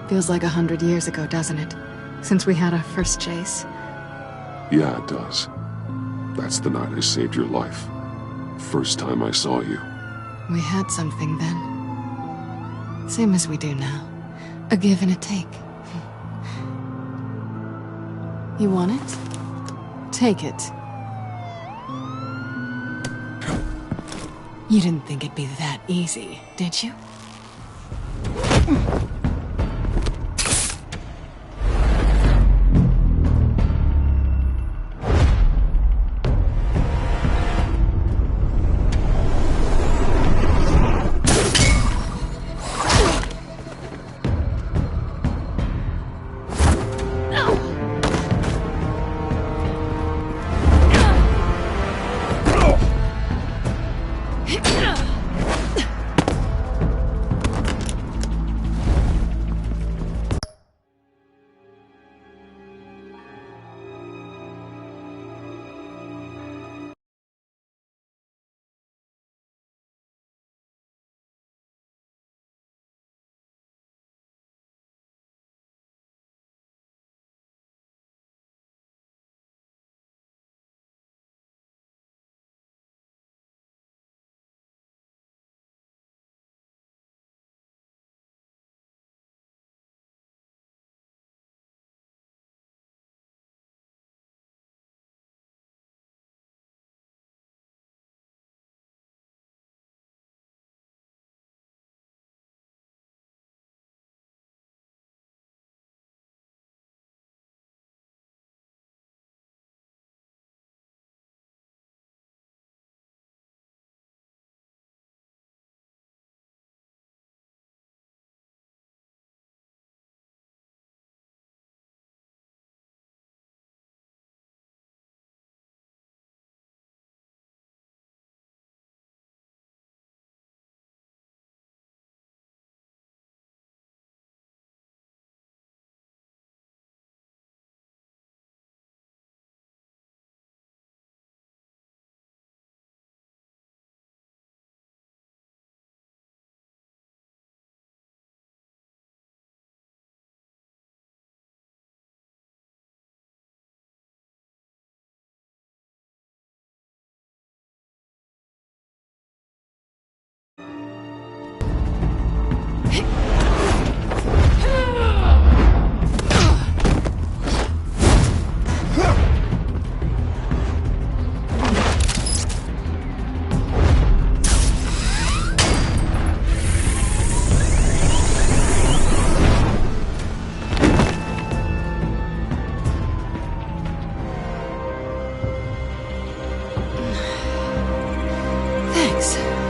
Feels like 100 years ago, doesn't it? Since we had our first chase. Yeah, it does. That's the night I saved your life. First time I saw you. We had something then. Same as we do now. A give and a take. You want it? Take it. You didn't think it'd be that easy, did you?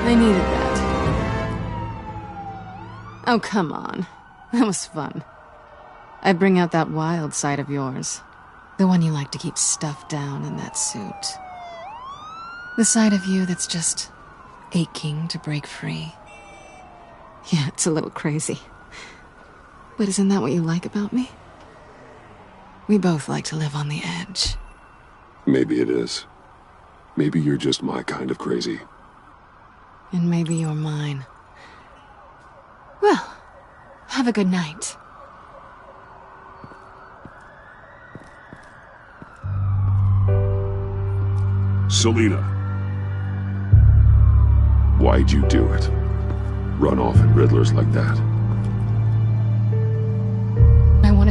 I needed that. Oh, come on. That was fun. I bring out that wild side of yours. The one you like to keep stuffed down in that suit. The side of you that's just aching to break free. Yeah, it's a little crazy. But isn't that what you like about me? We both like to live on the edge. Maybe it is. Maybe you're just my kind of crazy. And maybe you're mine. Well, have a good night. Selina. Why'd you do it? Run off at Riddlers like that?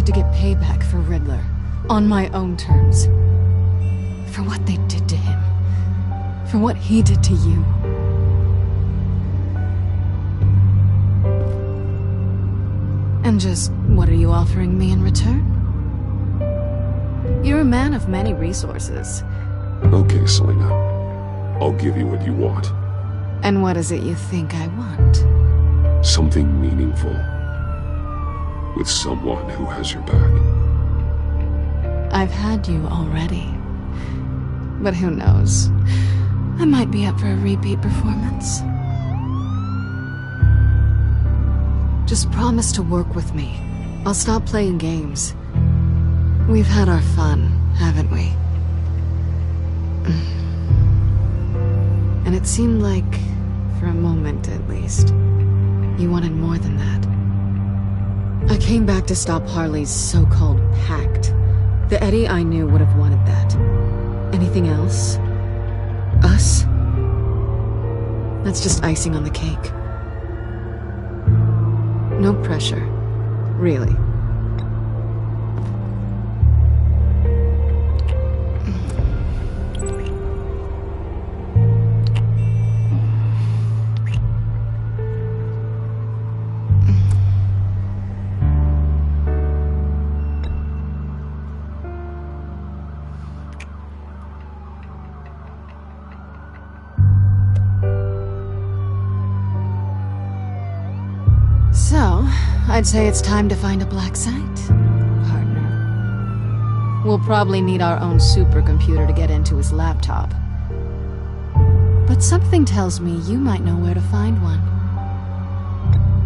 to get payback for Riddler. On my own terms. For what they did to him. For what he did to you. And just what are you offering me in return? You're a man of many resources. Okay, Selina. I'll give you what you want. And what is it you think I want? Something meaningful. With someone who has your back. I've had you already. But who knows? I might be up for a repeat performance. Just promise to work with me. I'll stop playing games. We've had our fun, haven't we? And it seemed like, for a moment at least, you wanted more than that. I came back to stop Harley's so-called pact. The Eddie I knew would have wanted that. Anything else? Us? That's just icing on the cake. No pressure. Really. So, I'd say it's time to find a black site, partner. We'll probably need our own supercomputer to get into his laptop. But something tells me you might know where to find one.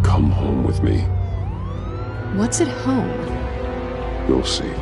Come home with me. What's at home? You'll see.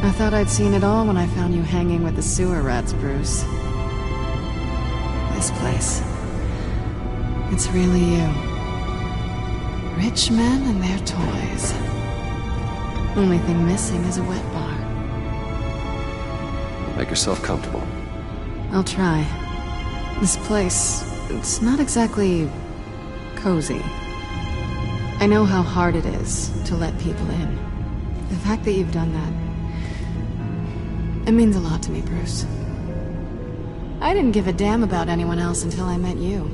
I thought I'd seen it all when I found you hanging with the sewer rats, Bruce. This place. It's really you. Rich men and their toys. Only thing missing is a wet bar. Make yourself comfortable. I'll try. This place, it's not exactly cozy. I know how hard it is to let people in. The fact that you've done that, it means a lot to me, Bruce. I didn't give a damn about anyone else until I met you.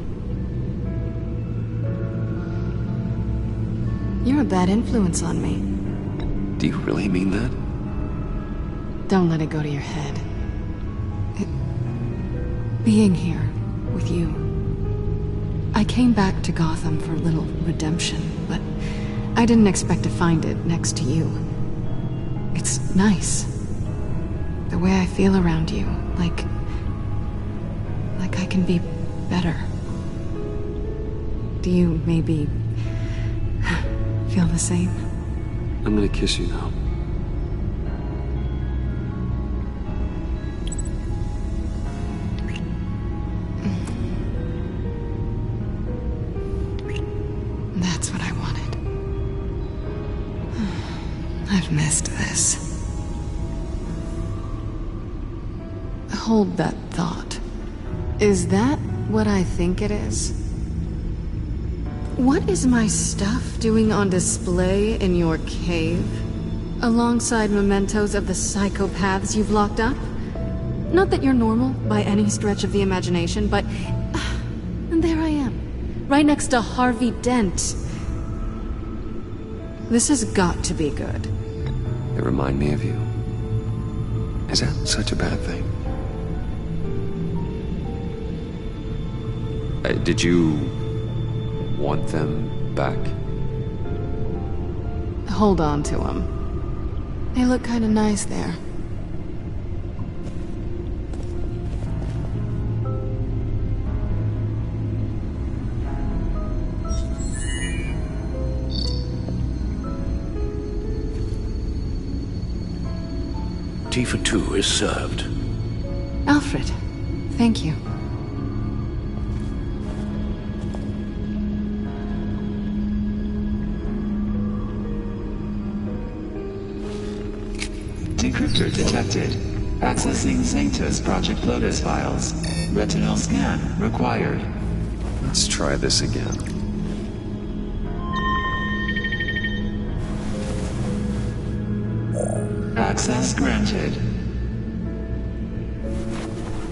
You're a bad influence on me. Do you really mean that? Don't let it go to your head. Being here with you. I came back to Gotham for a little redemption, but I didn't expect to find it next to you. It's nice. The way I feel around you, like I can be better. Do you maybe feel the same? I'm gonna kiss you now. That's what I wanted. I've missed this. Hold that thought. Is that what I think it is? What is my stuff doing on display in your cave? Alongside mementos of the psychopaths you've locked up? Not that you're normal by any stretch of the imagination, but... and there I am, right next to Harvey Dent. This has got to be good. They remind me of you. Is that such a bad thing? Did you want them back? Hold on to them. They look kind of nice there. Tea for two is served. Alfred, thank you. Decryptor detected. Accessing Sanctus Project Lotus files. Retinal scan required. Let's try this again. Access granted.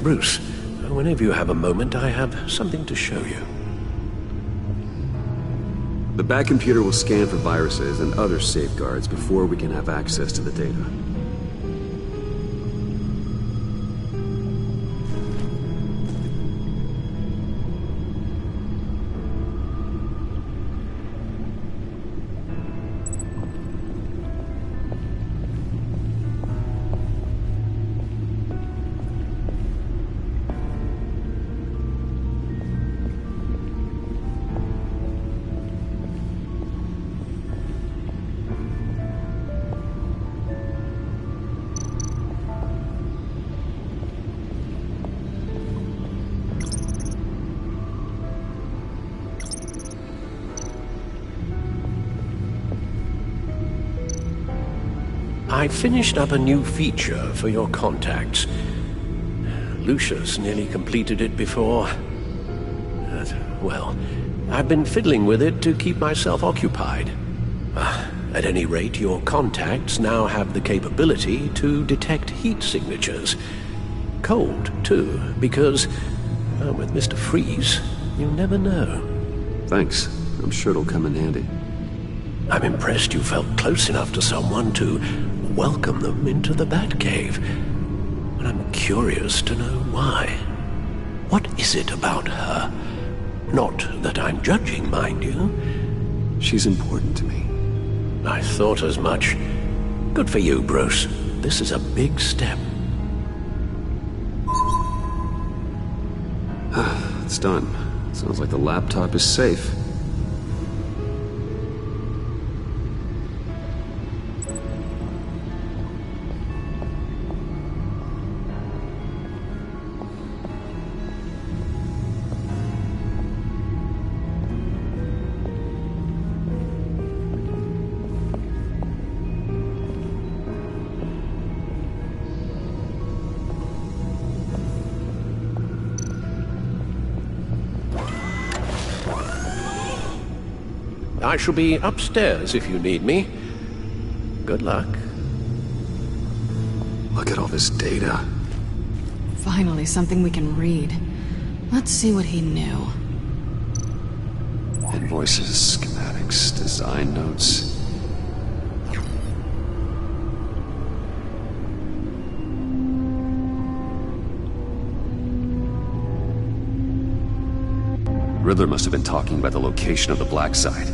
Bruce, whenever you have a moment, I have something to show you. The back computer will scan for viruses and other safeguards before we can have access to the data. I finished up a new feature for your contacts. Lucius nearly completed it before. Well, I've been fiddling with it to keep myself occupied. At any rate, your contacts now have the capability to detect heat signatures. Cold, too, because, with Mr. Freeze, you never know. Thanks. I'm sure it'll come in handy. I'm impressed you felt close enough to someone to welcome them into the Batcave. But I'm curious to know why. What is it about her? Not that I'm judging, mind you. She's important to me. I thought as much. Good for you, Bruce. This is a big step. It's done. Sounds like the laptop is safe. I shall be upstairs if you need me. Good luck. Look at all this data. Finally, something we can read. Let's see what he knew. Invoices, schematics, design notes. Riddler must have been talking about the location of the Black Site.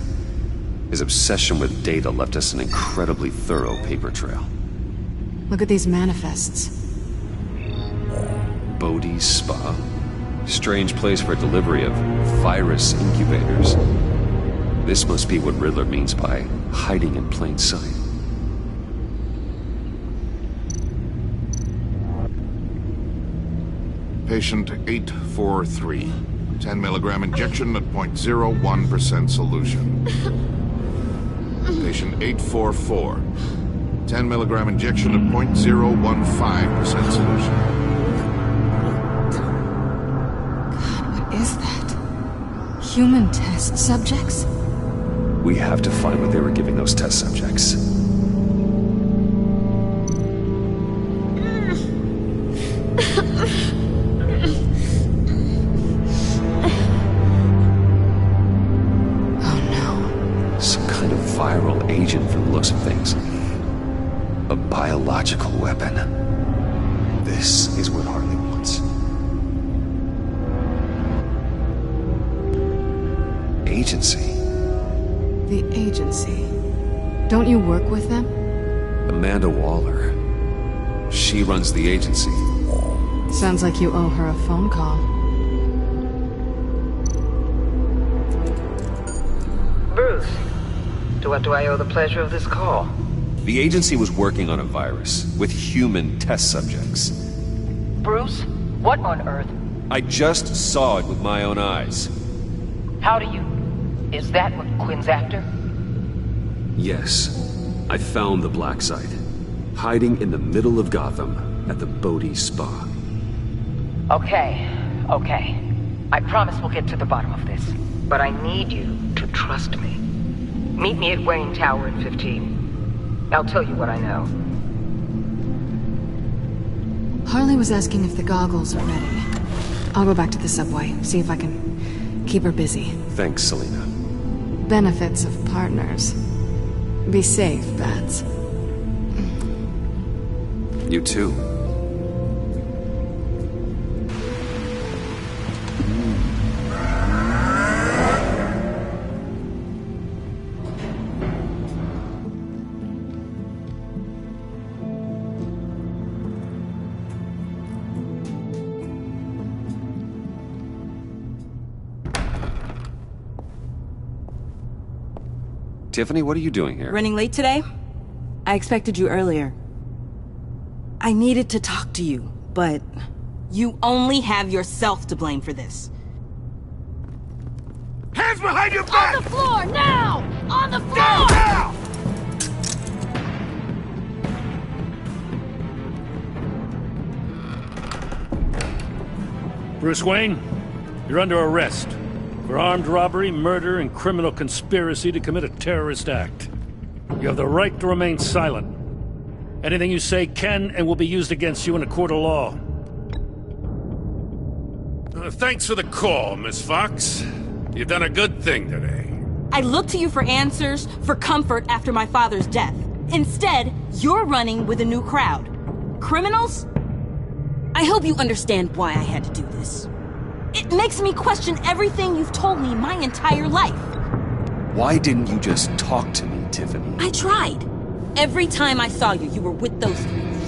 His obsession with data left us an incredibly thorough paper trail. Look at these manifests. Bodhi's Spa. Strange place for delivery of virus incubators. This must be what Riddler means by hiding in plain sight. Patient 843. 10 milligram injection at 0.01% solution. Patient 844. 10 milligram injection at 0.015% solution. God, what is that? Human test subjects? We have to find what they were giving those test subjects. Viral agent from the looks of things. A biological weapon. This is what Harley wants. Agency. The agency. Don't you work with them? Amanda Waller. She runs the agency. Sounds like you owe her a phone call. Bruce. To what do I owe the pleasure of this call? The agency was working on a virus with human test subjects. Bruce, what on earth? I just saw it with my own eyes. How do you... Is that what Quinn's after? Yes. I found the black site, hiding in the middle of Gotham at the Bodhi Spa. Okay. I promise we'll get to the bottom of this. But I need you to trust me. Meet me at Wayne Tower in 15. I'll tell you what I know. Harley was asking if the goggles are ready. I'll go back to the subway, see if I can keep her busy. Thanks, Selina. Benefits of partners. Be safe, Bats. You too. Tiffany, what are you doing here? Running late today? I expected you earlier. I needed to talk to you, but you only have yourself to blame for this. Hands behind your back! On the floor, now! On the floor! Now! Bruce Wayne, you're under arrest for armed robbery, murder, and criminal conspiracy to commit a terrorist act. You have the right to remain silent. Anything you say can and will be used against you in a court of law. Thanks for the call, Miss Fox. You've done a good thing today. I looked to you for answers, for comfort after my father's death. Instead, you're running with a new crowd. Criminals? I hope you understand why I had to do this. It makes me question everything you've told me my entire life. Why didn't you just talk to me, Tiffany? I tried. Every time I saw you, you were with those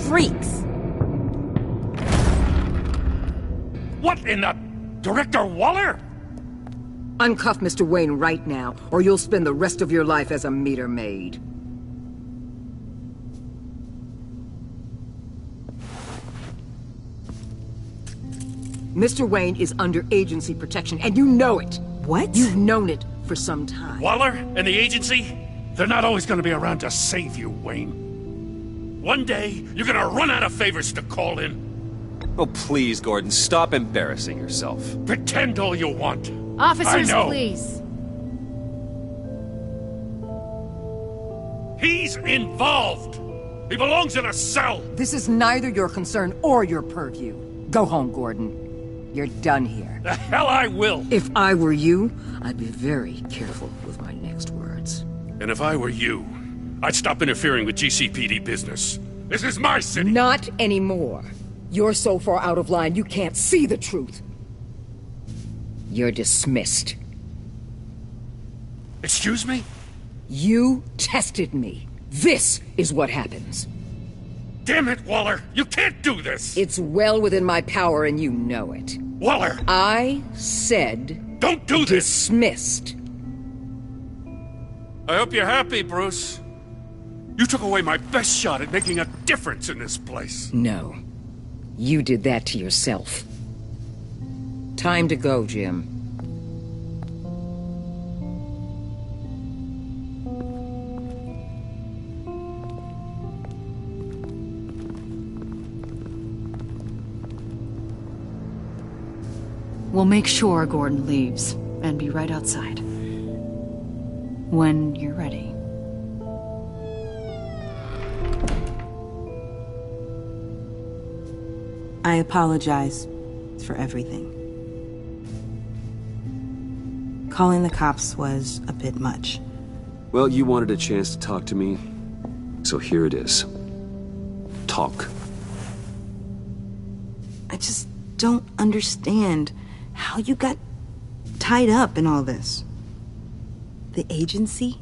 freaks. What in the... Director Waller? Uncuff Mr. Wayne right now, or you'll spend the rest of your life as a meter maid. Mr. Wayne is under agency protection, and you know it. What? You've known it for some time. Waller and the agency? They're not always going to be around to save you, Wayne. One day, you're going to run out of favors to call in. Oh, please, Gordon, stop embarrassing yourself. Pretend all you want. Officers, I know. please. He's involved. He belongs in a cell. This is neither your concern or your purview. Go home, Gordon. You're done here. The hell I will. If I were you, I'd be very careful with my next words. And if I were you, I'd stop interfering with GCPD business. This is my city. Not anymore. You're so far out of line you can't see the truth. You're dismissed. Excuse me? You tested me. This is what happens. Damn it, Waller! You can't do this! It's well within my power and you know it. Waller! I said... Don't do this! Dismissed. I hope you're happy, Bruce. You took away my best shot at making a difference in this place. No. You did that to yourself. Time to go, Jim. We'll make sure Gordon leaves, and be right outside. When you're ready. I apologize for everything. Calling the cops was a bit much. Well, you wanted a chance to talk to me, so here it is. Talk. I just don't understand how you got tied up in all this. The agency?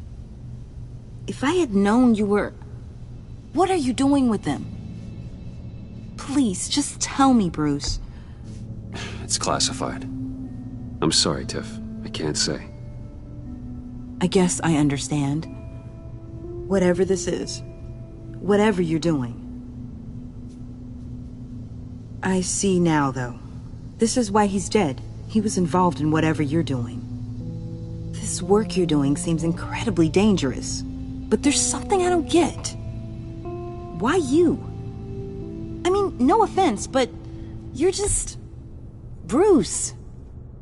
If I had known you were... What are you doing with them? Please, just tell me, Bruce. It's classified. I'm sorry, Tiff. I can't say. I guess I understand. Whatever this is, whatever you're doing. I see now, though. This is why he's dead. He was involved in whatever you're doing. This work you're doing seems incredibly dangerous. But there's something I don't get. Why you? I mean, no offense, but you're just... Bruce.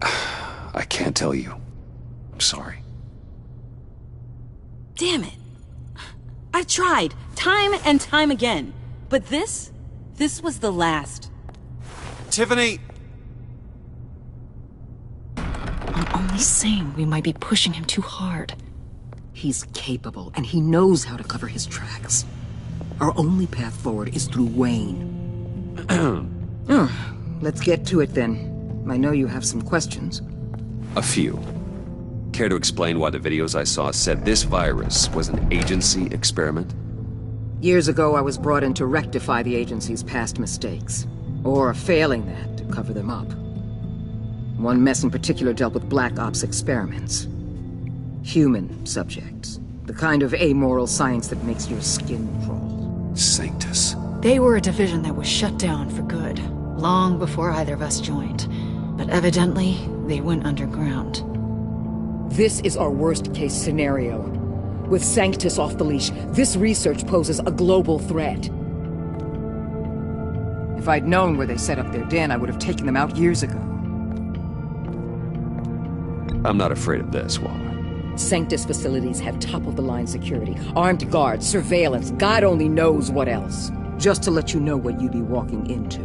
I can't tell you. I'm sorry. Damn it. I've tried, time and time again. But this was the last. Tiffany! I'm only saying we might be pushing him too hard. He's capable, and he knows how to cover his tracks. Our only path forward is through Wayne. Let's get to it then. I know you have some questions. A few. Care to explain why the videos I saw said this virus was an agency experiment? Years ago, I was brought in to rectify the agency's past mistakes. Or failing that, to cover them up. One mess in particular dealt with Black Ops experiments. Human subjects. The kind of amoral science that makes your skin crawl. Sanctus. They were a division that was shut down for good, long before either of us joined. But evidently, they went underground. This is our worst-case scenario. With Sanctus off the leash, this research poses a global threat. If I'd known where they set up their den, I would have taken them out years ago. I'm not afraid of this, Waller. Sanctus facilities have top-of-the-line security, armed guards, surveillance, God only knows what else. Just to let you know what you'd be walking into.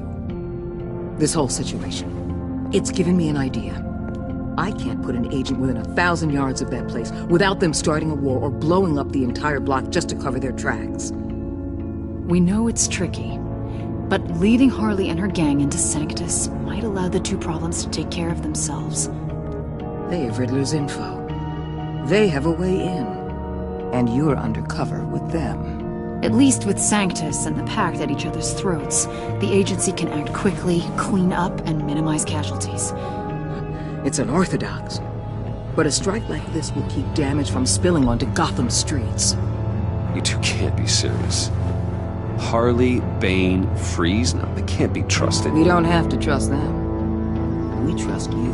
This whole situation, it's given me an idea. I can't put an agent within 1,000 yards of that place without them starting a war or blowing up the entire block just to cover their tracks. We know it's tricky, but leading Harley and her gang into Sanctus might allow the two problems to take care of themselves. They have Riddler's info. They have a way in. And you're undercover with them. At least with Sanctus and the Pact at each other's throats, the agency can act quickly, clean up, and minimize casualties. It's unorthodox. But a strike like this will keep damage from spilling onto Gotham streets. You two can't be serious. Harley, Bane, Freeze? No, they can't be trusted. We don't have to trust them. We trust you.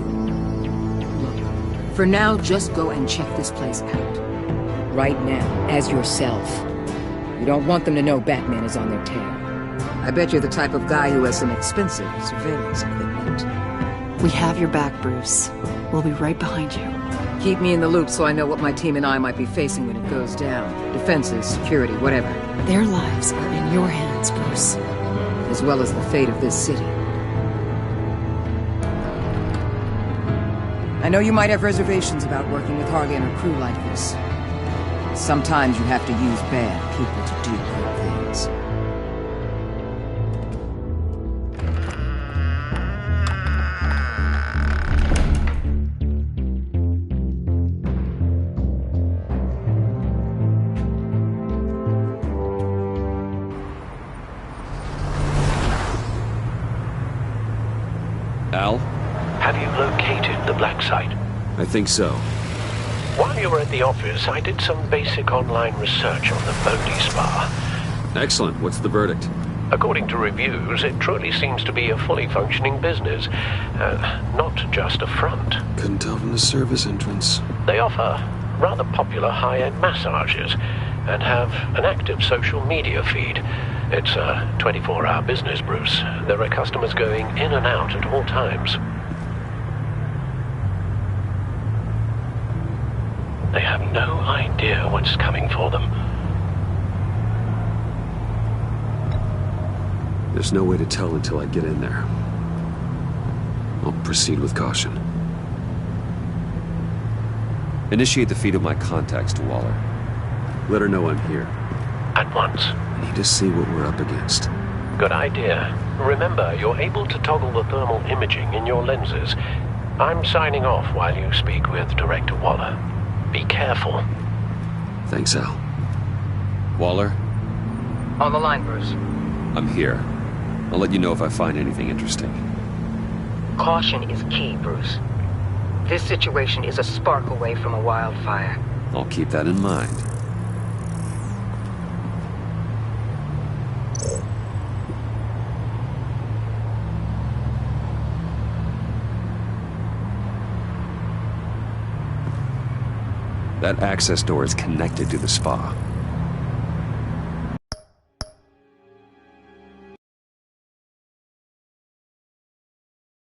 Look, for now, just go and check this place out. Right now, as yourself. You don't want them to know Batman is on their tail. I bet you're the type of guy who has some expensive surveillance equipment. We have your back, Bruce. We'll be right behind you. Keep me in the loop so I know what my team and I might be facing when it goes down. Defenses, security, whatever. Their lives are in your hands, Bruce. As well as the fate of this city. I know you might have reservations about working with Harley and her crew like this. Sometimes you have to use bad people to do good things. Al? Have you located the black site? I think so. While you were at the office, I did some basic online research on the Bodhi Spa. Excellent. What's the verdict? According to reviews, it truly seems to be a fully functioning business. Not just a front. Couldn't tell from the service entrance. They offer rather popular high-end massages and have an active social media feed. It's a 24-hour business, Bruce. There are customers going in and out at all times. They have no idea what's coming for them. There's no way to tell until I get in there. I'll proceed with caution. Initiate the feed of my contacts to Waller. Let her know I'm here. At once. I need to see what we're up against. Good idea. Remember, you're able to toggle the thermal imaging in your lenses. I'm signing off while you speak with Director Waller. Be careful. Thanks, Al. Waller? On the line, Bruce. I'm here. I'll let you know if I find anything interesting. Caution is key, Bruce. This situation is a spark away from a wildfire. I'll keep that in mind. That access door is connected to the spa.